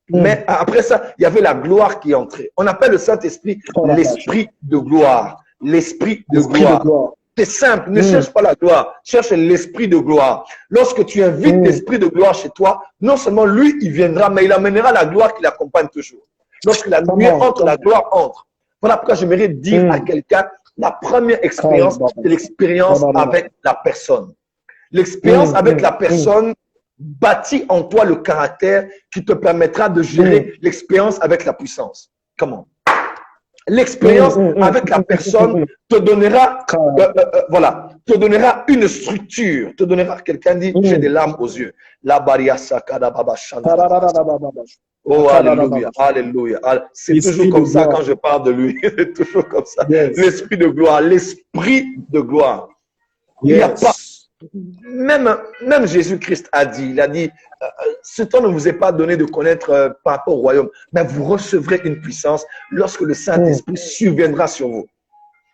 Speaker 2: Mais après ça, il y avait la gloire qui entrait. On appelle le Saint-Esprit l'esprit de gloire. L'esprit de gloire. C'est simple, ne cherche pas la gloire, cherche l'esprit de gloire. Lorsque tu invites l'esprit de gloire chez toi, non seulement lui, il viendra, mais il amènera la gloire qui l'accompagne toujours. Lorsque la nuée entre, la gloire entre. Voilà pourquoi j'aimerais dire à quelqu'un, la première expérience, c'est l'expérience avec la personne. L'expérience avec la personne bâtit en toi le caractère qui te permettra de gérer l'expérience avec la puissance. Comment? L'expérience avec la personne te donnera, voilà, te donnera une structure, te donnera, quelqu'un dit, j'ai des larmes aux yeux. La baria sakada baba shanda. Oh, alléluia, alléluia. C'est toujours comme ça quand je parle de lui. C'est toujours comme ça. L'esprit de gloire, l'esprit de gloire. Il n'y a pas, même Jésus-Christ a dit, il a dit, ce temps ne vous est pas donné de connaître par rapport au royaume, mais vous recevrez une puissance lorsque le Saint-Esprit surviendra sur vous.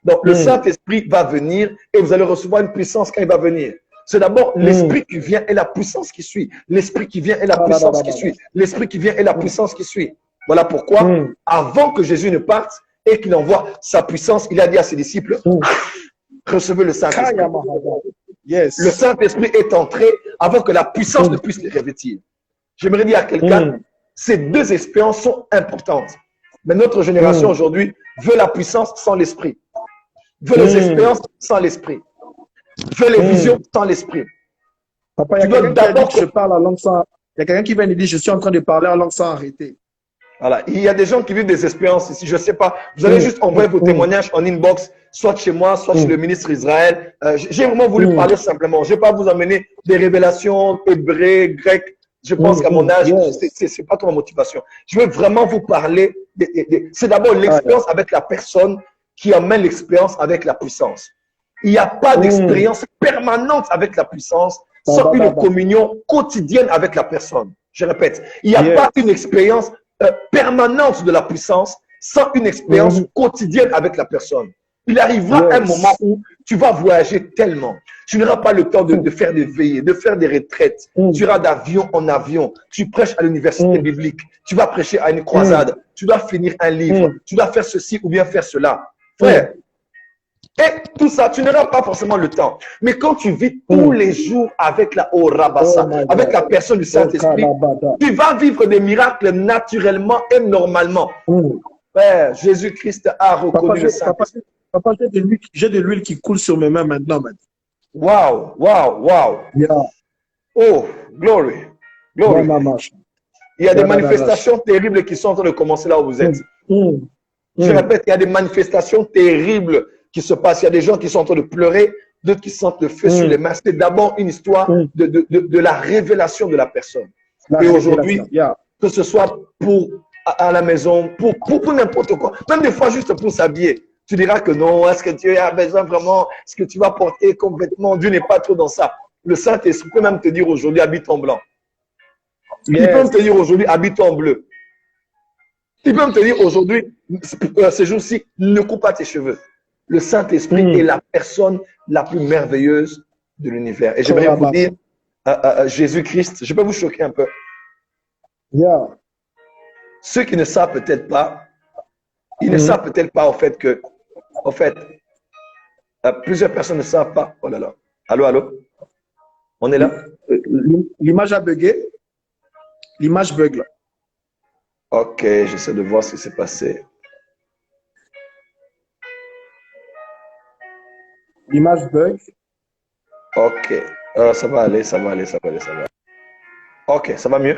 Speaker 2: Donc, le Saint-Esprit va venir et vous allez recevoir une puissance quand il va venir. C'est d'abord l'Esprit qui vient et la puissance qui suit. L'Esprit qui vient et la puissance qui suit. L'Esprit qui vient et la puissance qui suit. Voilà pourquoi, avant que Jésus ne parte et qu'il envoie sa puissance, il a dit à ses disciples, recevez le Saint-Esprit. Le Saint-Esprit est entré avant que la puissance ne puisse les revêtir. J'aimerais dire à quelqu'un, ces deux expériences sont importantes. Mais notre génération aujourd'hui veut la puissance sans l'esprit. Veut les expériences sans l'esprit. Veut les visions sans l'esprit.
Speaker 1: Papa, il y a quelqu'un qui dit, je parle en langue sans... Il y a quelqu'un qui vient de dire, je suis en train de parler en langue sans arrêter.
Speaker 2: Voilà. Il y a des gens qui vivent des expériences ici. Je ne sais pas. Vous allez juste envoyer vos témoignages en inbox, soit chez moi, soit chez le ministre Israël. J'ai vraiment voulu parler simplement. Je ne vais pas vous amener des révélations hébreu, grec. Je pense qu'à mon âge, ce n'est pas trop ma motivation. Je veux vraiment vous parler. C'est d'abord l'expérience avec la personne qui amène l'expérience avec la puissance. Il n'y a pas d'expérience permanente avec la puissance sans une communion quotidienne avec la personne. Je répète, il n'y a pas une expérience permanente de la puissance sans une expérience quotidienne avec la personne. Il arrivera un moment où tu vas voyager tellement. Tu n'auras pas le temps de faire des veillées, de faire des retraites. Tu iras d'avion en avion. Tu prêches à l'université biblique. Tu vas prêcher à une croisade. Tu dois finir un livre. Tu dois faire ceci ou bien faire cela. Frère, et tout ça, tu n'auras pas forcément le temps. Mais quand tu vis tous les jours avec la Rabassa, avec la personne du Saint-Esprit, tu vas vivre des miracles naturellement et normalement. Frère, Jésus-Christ a reconnu le Saint-Esprit.
Speaker 1: Papa, j'ai de l'huile qui coule sur mes mains maintenant.
Speaker 2: Wow, wow, wow. Oh, glory. Glory. Il y a des manifestations terribles qui sont en train de commencer là où vous êtes. Je répète, il y a des manifestations terribles qui se passent. Il y a des gens qui sont en train de pleurer, d'autres qui sentent le feu sur les mains. C'est d'abord une histoire de la révélation de la personne. Et aujourd'hui, que ce soit pour à la maison, pour n'importe quoi, même des fois juste pour s'habiller, tu diras que non, est-ce que tu as besoin vraiment, est-ce que tu vas porter complètement, Dieu n'est pas trop dans ça. Le Saint-Esprit peut même te dire aujourd'hui, habite en blanc. Il peut même te dire aujourd'hui, habite en bleu. Il peut même te dire aujourd'hui, ce jour-ci, ne coupe pas tes cheveux. Le Saint-Esprit est la personne la plus merveilleuse de l'univers. Et j'aimerais vous dire, Jésus-Christ, je peux vous choquer un peu. Ceux qui ne savent peut-être pas, ils ne savent peut-être pas au fait que, plusieurs personnes ne savent pas. Oh là là. Allô, allô? On est là?
Speaker 1: L'image a bugué. L'image bug là.
Speaker 2: Ok, j'essaie de voir ce qui s'est passé.
Speaker 1: L'image bug.
Speaker 2: Ok, ça va aller, ça va aller, ça va aller, ça va aller. Ok, ça va mieux?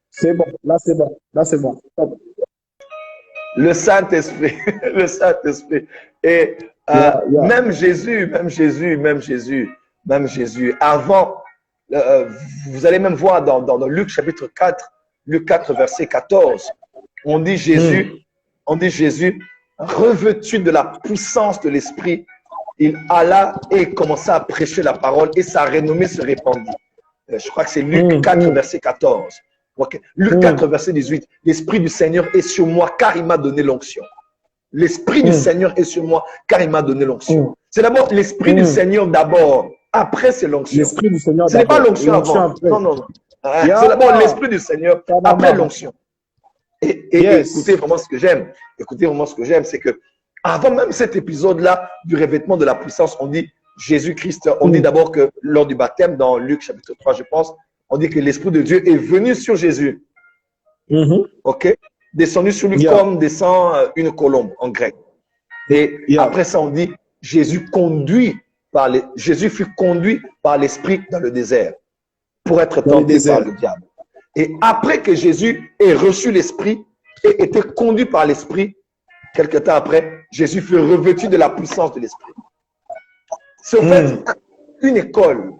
Speaker 1: C'est bon, là c'est bon, là c'est bon.
Speaker 2: Le Saint-Esprit, le Saint-Esprit. Et Même Jésus, avant, vous allez même voir dans Luc chapitre 4, Luc 4, verset 14, on dit Jésus, revêtu de la puissance de l'Esprit, il alla et commença à prêcher la parole et sa renommée se répandit. Je crois que c'est Luc 4, verset 14. Okay. Luc 4, verset 18. L'Esprit du Seigneur est sur moi car il m'a donné l'onction. L'Esprit du Seigneur est sur moi car il m'a donné l'onction. C'est d'abord l'Esprit du Seigneur d'abord. Après, c'est l'onction.
Speaker 1: L'Esprit du Seigneur
Speaker 2: ce n'est pas l'onction avant. Non, non, non. C'est d'abord l'Esprit du Seigneur après l'onction. Et écoutez vraiment ce que j'aime. Écoutez vraiment ce que j'aime, c'est que avant même cet épisode-là du revêtement de la puissance, on dit Jésus-Christ, on dit d'abord que lors du baptême, dans Luc chapitre 3, je pense, on dit que l'Esprit de Dieu est venu sur Jésus. Ok? Descendu sur lui comme descend une colombe en grec. Et après ça, on dit Jésus fut conduit par l'Esprit dans le désert pour être tenté par le diable. Et après que Jésus ait reçu l'Esprit et été conduit par l'Esprit, quelque temps après, Jésus fut revêtu de la puissance de l'Esprit. C'est en fait une école.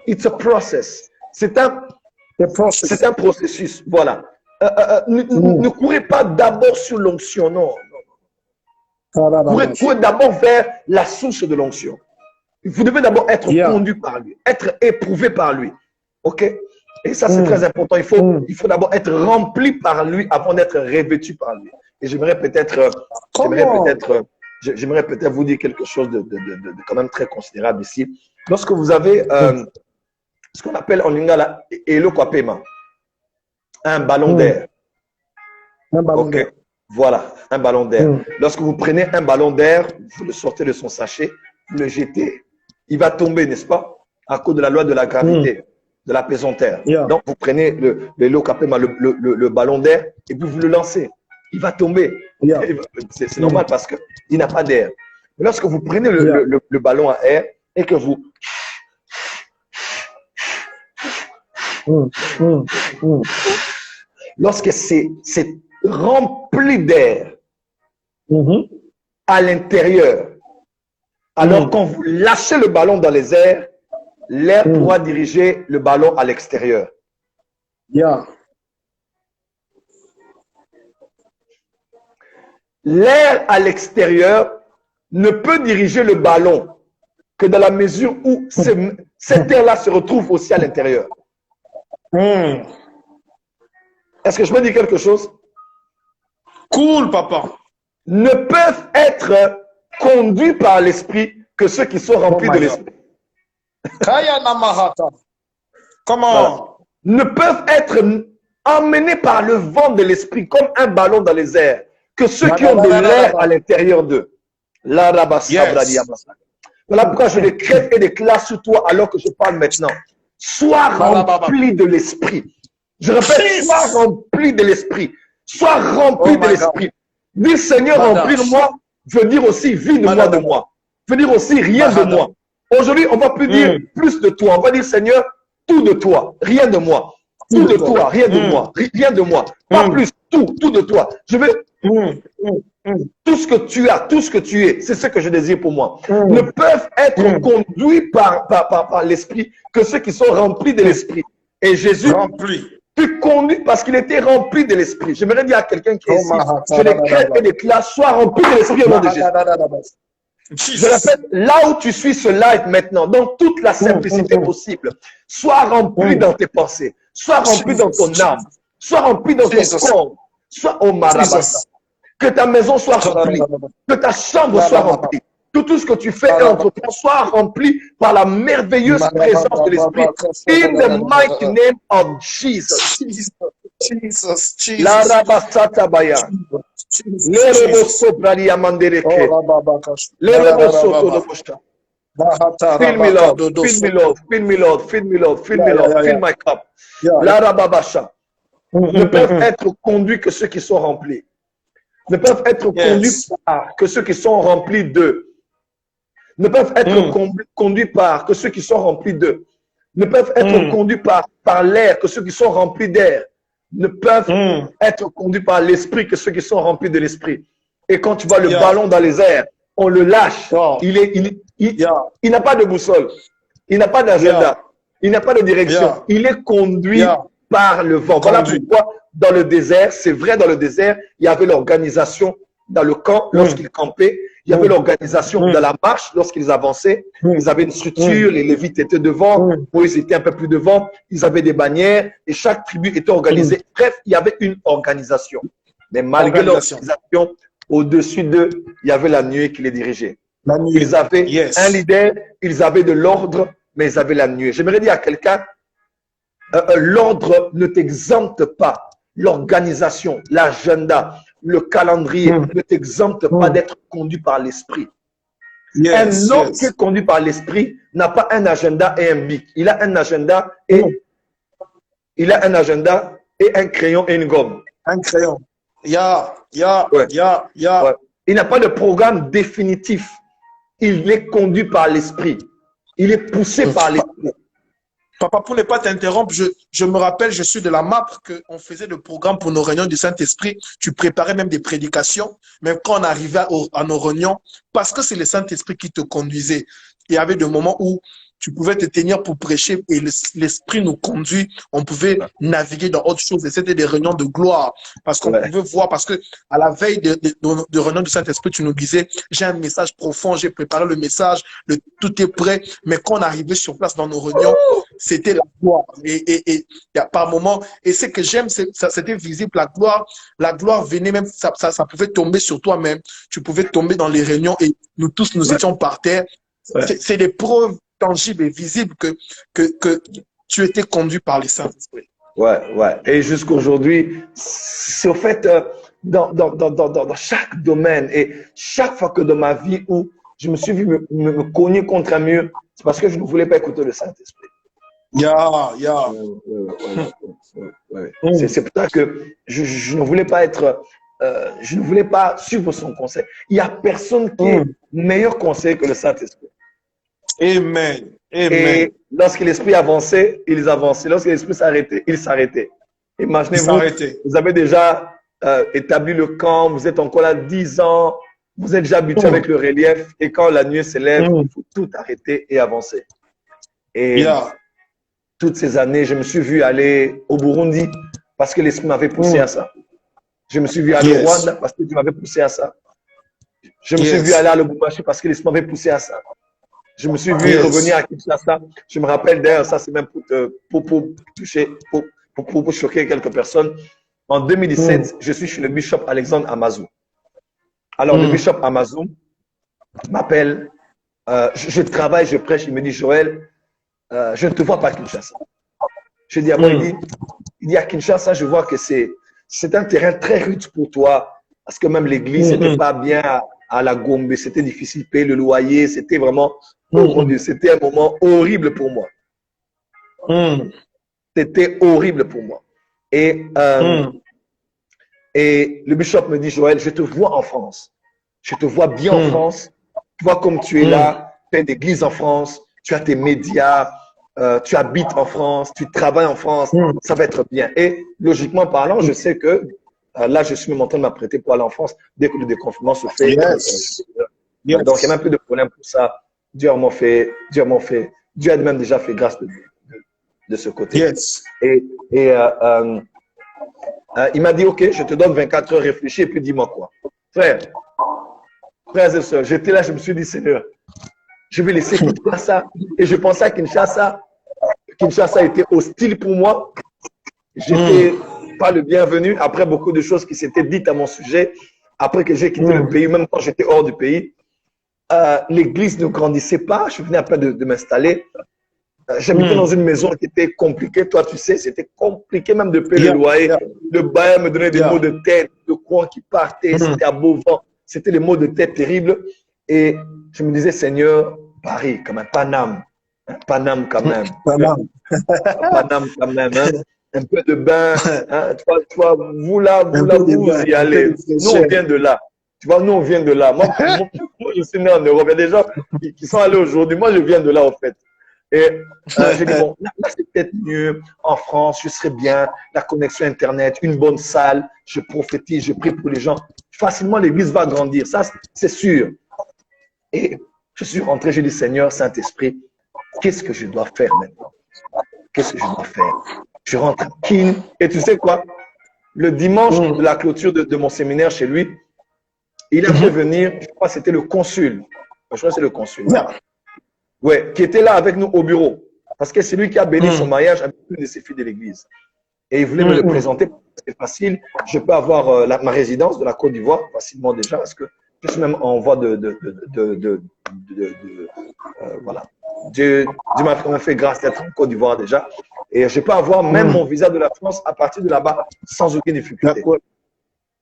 Speaker 2: It's a process. C'est un processus. Voilà. Ne courez pas d'abord sur l'onction, non. Courez d'abord vers la source de l'onction. Vous devez d'abord être conduit par lui, être éprouvé par lui. OK? Et ça, c'est très important. Il faut d'abord être rempli par lui avant d'être revêtu par lui. Et j'aimerais peut-être vous dire quelque chose de quand même très considérable ici. Lorsque vous avez ce qu'on appelle en lingala eloquapema, un ballon d'air.
Speaker 1: Un ballon d'air.
Speaker 2: Voilà, un ballon d'air. Lorsque vous prenez un ballon d'air, vous le sortez de son sachet, vous le jetez, il va tomber, n'est-ce pas? À cause de la loi de la gravité, de la pesanteur. Donc, vous prenez le ballon d'air et puis vous le lancez. Il va tomber. C'est normal parce qu'il n'a pas d'air. Mais lorsque vous prenez le ballon à air et que vous... Lorsque c'est rempli d'air à l'intérieur, alors quand vous lâchez le ballon dans les airs, l'air pourra diriger le ballon à l'extérieur. L'air à l'extérieur ne peut diriger le ballon que dans la mesure où cet air-là se retrouve aussi à l'intérieur. Est-ce que je peux dire quelque chose?
Speaker 1: Cool, papa.
Speaker 2: Ne peuvent être conduits par l'esprit que ceux qui sont remplis de l'esprit.
Speaker 1: Comment?
Speaker 2: Voilà. Ne peuvent être emmenés par le vent de l'esprit comme un ballon dans les airs que ceux qui ont de l'air à l'intérieur d'eux. Voilà pourquoi je décrète et déclare sur toi alors que je parle maintenant. Sois rempli de l'esprit. Je répète, sois rempli de l'esprit. Sois rempli de l'esprit. Dis Seigneur, remplis-moi, veut dire aussi vide-moi de moi. Veut dire aussi rien de moi. Aujourd'hui, on ne va plus dire plus de toi. On va dire Seigneur, tout de toi, rien de moi. Tout de toi, rien de moi. Rien de moi. Pas plus, tout de toi. Je veux tout ce que tu as, tout ce que tu es, c'est ce que je désire pour moi. Ne peuvent être conduits par l'esprit que ceux qui sont remplis de l'esprit. Et Jésus fut conduit parce qu'il était rempli de l'esprit. J'aimerais dire à quelqu'un qui est ici, je décrète et déclare, sois rempli de l'esprit au nom de Jésus. Je répète, là où tu suis ce live maintenant, dans toute la simplicité possible, sois rempli dans tes pensées, sois rempli dans ton âme, sois rempli dans ton corps, sois au marabassa. Que ta maison soit remplie, que ta chambre soit remplie, que tout ce que tu fais et entreprends soit rempli par la merveilleuse présence de l'Esprit. In the mighty name of Jesus.
Speaker 1: Jesus.
Speaker 2: La rabasata baya. Le reboso bradi amandereke. Le reboso todobosha. Fill me, Lord. Fill me, Lord. Fill me, Lord. Fill me, Lord. Fill me, Lord. Fill my cup. La rababasha. Ne peuvent être conduits que ceux qui sont remplis. Ne peuvent être conduits par que ceux qui sont remplis d'eux. Ne peuvent être conduits par que ceux qui sont remplis d'eux. Ne peuvent être conduits par l'air que ceux qui sont remplis d'air. Ne peuvent être conduits par l'esprit que ceux qui sont remplis de l'esprit. Et quand tu vois le ballon dans les airs, on le lâche.
Speaker 3: Oh.
Speaker 2: Il n'a pas de boussole. Il n'a pas d'agenda.
Speaker 3: Yeah.
Speaker 2: Il n'a pas de direction.
Speaker 3: Yeah.
Speaker 2: Il est conduit
Speaker 3: Yeah.
Speaker 2: par le vent. Voilà pourquoi dans le désert, c'est vrai, dans le désert, il y avait l'organisation dans le camp lorsqu'ils campaient. Il y avait l'organisation dans la marche lorsqu'ils avançaient. Ils avaient une structure, les Lévites étaient devant, Moïse était un peu plus devant. Ils avaient des bannières et chaque tribu était organisée. Bref, il y avait une organisation. Mais malgré l'organisation, au-dessus d'eux, il y avait la nuée qui les dirigeait. Ils avaient un leader, ils avaient de l'ordre, mais ils avaient la nuée. J'aimerais dire à quelqu'un, l'ordre ne t'exempte pas. L'organisation, l'agenda, le calendrier ne t'exempte pas d'être conduit par l'esprit. Un homme qui est conduit par l'esprit n'a pas un agenda et un bic. Il a un agenda et un crayon et une gomme.
Speaker 3: Un crayon.
Speaker 2: Ouais. Il n'a pas de programme définitif. Il est conduit par l'esprit. Il est poussé par l'esprit.
Speaker 3: Papa, pour ne pas t'interrompre, je me rappelle, je suis de la MAP, qu'on faisait le programme pour nos réunions du Saint-Esprit. Tu préparais même des prédications. Même quand on arrivait à nos réunions, parce que c'est le Saint-Esprit qui te conduisait. Il y avait des moments où tu pouvais te tenir pour prêcher et l'Esprit nous conduit. On pouvait naviguer dans autre chose. Et c'était des réunions de gloire. Parce qu'on pouvait voir, parce que à la veille de réunion du Saint-Esprit, tu nous disais, j'ai un message profond, j'ai préparé le message, tout est prêt. Mais quand on arrivait sur place dans nos réunions, c'était la gloire. Et par moment, et ce que j'aime, c'était visible, la gloire venait même, ça pouvait tomber sur toi-même. Tu pouvais tomber dans les réunions et nous tous, nous étions par terre. C'est des preuves tangible et visible que tu étais conduit par les Saint-Esprit.
Speaker 2: Ouais. Et jusqu'aujourd'hui, c'est au fait, dans chaque domaine et chaque fois que dans ma vie où je me suis vu me cogner contre un mur, c'est parce que je ne voulais pas écouter le Saint-Esprit. C'est pour ça que je ne voulais pas être, je ne voulais pas suivre son conseil. Il n'y a personne qui est meilleur conseil que le Saint-Esprit.
Speaker 3: Amen.
Speaker 2: Et lorsque l'esprit avançait, ils avançaient. Lorsque l'esprit s'arrêtait, ils s'arrêtaient. Imaginez-vous, vous avez déjà établi le camp, vous êtes encore là 10 ans, vous êtes déjà habitué avec le relief, et quand la nuit s'élève, il faut tout arrêter et avancer. Et toutes ces années, je me suis vu aller au Burundi parce que l'esprit m'avait poussé à ça. Je me suis vu aller au Rwanda parce que Dieu m'avait poussé à ça. Je me suis vu aller à Lubumbashi parce que l'esprit m'avait poussé à ça. Je me suis vu revenir à Kinshasa. Je me rappelle d'ailleurs, ça c'est même pour toucher, pour choquer quelques personnes. En 2017, je suis chez le bishop Alexandre Amazou. Alors le bishop Amazou m'appelle, je travaille, je prêche, il me dit Joël, je ne te vois pas à Kinshasa. Je dis à moi, il dit à Kinshasa, je vois que c'est un terrain très rude pour toi, parce que même l'église n'était pas bien à la Gombe, c'était difficile de payer le loyer, c'était vraiment, c'était un moment horrible pour moi. C'était horrible pour moi. Et le bishop me dit, Joël, je te vois en France. Je te vois bien en France. Tu vois comme tu es là, tu as une église en France, tu as tes médias, tu habites en France, tu travailles en France, ça va être bien. Et logiquement parlant, je sais que là, je suis même en train de m'apprêter pour aller en France dès que le déconfinement se fait. Donc, il n'y a même plus de problème pour ça. Dieu m'a fait. Dieu a même déjà fait grâce de ce côté. Et il m'a dit, OK, je te donne 24 heures, réfléchis et puis dis-moi quoi. Frères et sœurs, j'étais là, je me suis dit, Seigneur, je vais laisser Kinshasa. Et je pensais à Kinshasa. Kinshasa était hostile pour moi. J'étais pas le bienvenu après beaucoup de choses qui s'étaient dites à mon sujet. Après que j'ai quitté le pays, même quand j'étais hors du pays, l'église ne grandissait pas. Je venais à peine de m'installer. J'habitais dans une maison qui était compliquée. Toi, tu sais, c'était compliqué même de payer le loyer. Le bailleur me donnait des maux de tête, de courant qui partait. C'était à beau vent. C'était des maux de tête terribles. Et je me disais, Seigneur, Paris, comme un Paname. Un Paname quand même. Paname quand même. Hein. Un peu de bain. Hein. Toi, vous y allez. Nous, on vient de là. Tu vois, nous, on vient de là. Moi je suis né en Europe. Il y a des gens qui sont allés aujourd'hui. Moi, je viens de là, en fait. Et j'ai dit, bon, là c'est peut-être mieux. En France, je serais bien. La connexion Internet, une bonne salle. Je prophétise, je prie pour les gens. Facilement, l'église va grandir. Ça, c'est sûr. Et je suis rentré, j'ai dit, Seigneur, Saint-Esprit, qu'est-ce que je dois faire maintenant? Qu'est-ce que je dois faire? Je rentre à Kin. Et tu sais quoi? Le dimanche de la clôture de mon séminaire chez lui, il a fait venir, je crois que c'était le consul. Je crois que c'est le consul. Ouais, qui était là avec nous au bureau. Parce que c'est lui qui a béni son mariage avec une de ses filles de l'église. Et il voulait me le présenter. C'est facile. Je peux avoir ma résidence de la Côte d'Ivoire facilement déjà, parce que je suis même en voie voilà. Dieu m'a fait grâce d'être en Côte d'Ivoire déjà. Et je peux avoir même mon visa de la France à partir de là-bas sans aucune difficulté.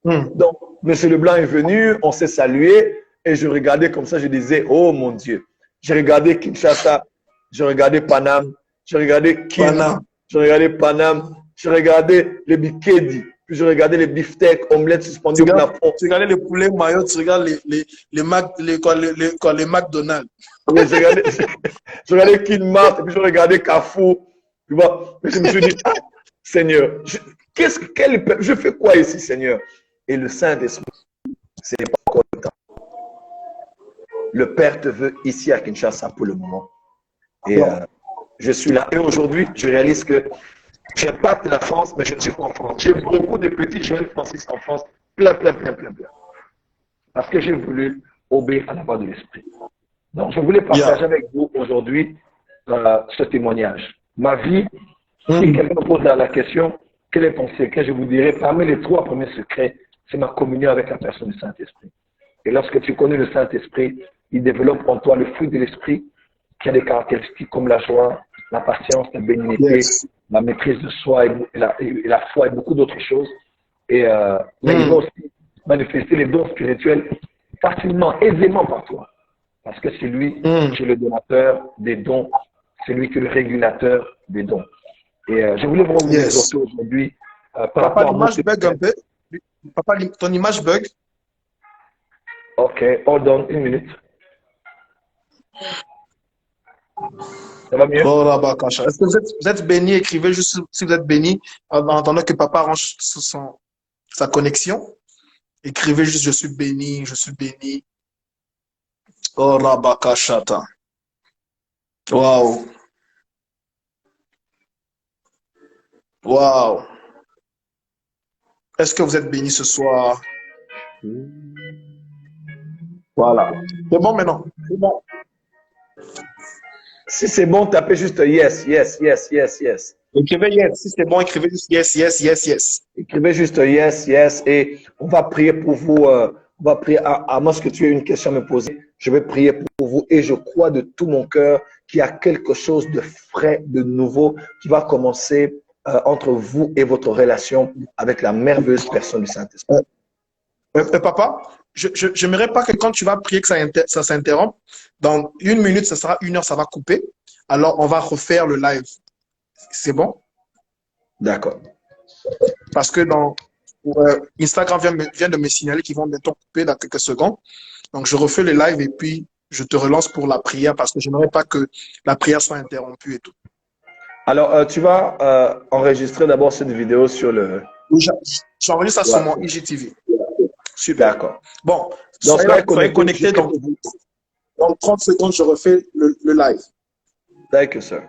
Speaker 2: Donc, M. Leblanc est venu, on s'est salué et je regardais comme ça, je disais, oh mon Dieu. J'ai regardé Kinshasa, j'ai regardé Paname, j'ai regardé Kin, j'ai regardé Paname, j'ai regardé les Bikedi, puis j'ai regardé les beefsteaks, omelettes suspendues au plafond.
Speaker 3: Tu regardais les poulets maillots, tu regardes les McDonald's.
Speaker 2: Oui, j'ai regardé Kinmart, puis j'ai regardé Carrefour. Tu vois, je me suis dit, ah, Seigneur, je fais quoi ici, Seigneur? Et le Saint-Esprit, ce n'est pas encore le temps. Le Père te veut ici à Kinshasa pour le moment. Et je suis là. Et aujourd'hui, je réalise que je n'ai pas de la France, mais je ne suis pas en France. J'ai beaucoup de petits jeunes franciscains en France. Plein. Parce que j'ai voulu obéir à la voix de l'Esprit. Donc, je voulais partager avec vous aujourd'hui ce témoignage. Ma vie, si quelqu'un me pose la question, quel est ton secret? Je vous dirais, parmi les 3 premiers secrets, c'est ma communion avec la personne du Saint-Esprit. Et lorsque tu connais le Saint-Esprit, il développe en toi le fruit de l'Esprit qui a des caractéristiques comme la joie, la patience, la bénignité, la maîtrise de soi et la foi et beaucoup d'autres choses. Et il va aussi manifester les dons spirituels facilement, aisément par toi. Parce que c'est lui qui est le donateur des dons, c'est lui qui est le régulateur des dons. Et je voulais vous revenir aujourd'hui
Speaker 3: Papa, l'image bug un peu. Papa, ton image bug.
Speaker 2: Ok, hold on, 1 minute. Ça va mieux?
Speaker 3: Est-ce que vous êtes béni? Écrivez juste si vous êtes béni. En attendant que papa range sa connexion. Écrivez juste je suis béni, je suis béni. Oh Rabakashata. Waouh. Waouh. Est-ce que vous êtes béni ce soir? Voilà. C'est bon maintenant. C'est bon.
Speaker 2: Si c'est bon, tapez juste yes.
Speaker 3: Écrivez yes. Si c'est bon, écrivez juste yes.
Speaker 2: Écrivez juste yes. Et on va prier pour vous. On va prier à moins que tu aies une question à me poser. Je vais prier pour vous et je crois de tout mon cœur qu'il y a quelque chose de frais, de nouveau qui va commencer entre vous et votre relation avec la merveilleuse personne du Saint-Esprit.
Speaker 3: Papa, je n'aimerais pas que quand tu vas prier que ça s'interrompe. Dans 1 minute, ça sera 1 heure, ça va couper. Alors, on va refaire le live. C'est bon?
Speaker 2: D'accord.
Speaker 3: Parce que Instagram vient de me signaler qu'ils vont bientôt couper dans quelques secondes. Donc, je refais le live et puis je te relance pour la prière parce que je n'aimerais pas que la prière soit interrompue et tout.
Speaker 2: Alors, tu vas enregistrer d'abord cette vidéo sur le...
Speaker 3: J'enregistre ça sur mon IGTV.
Speaker 2: Super. D'accord.
Speaker 3: Bon, soyez connectés. Dans 30 secondes, je refais le live.
Speaker 2: Thank you, sir.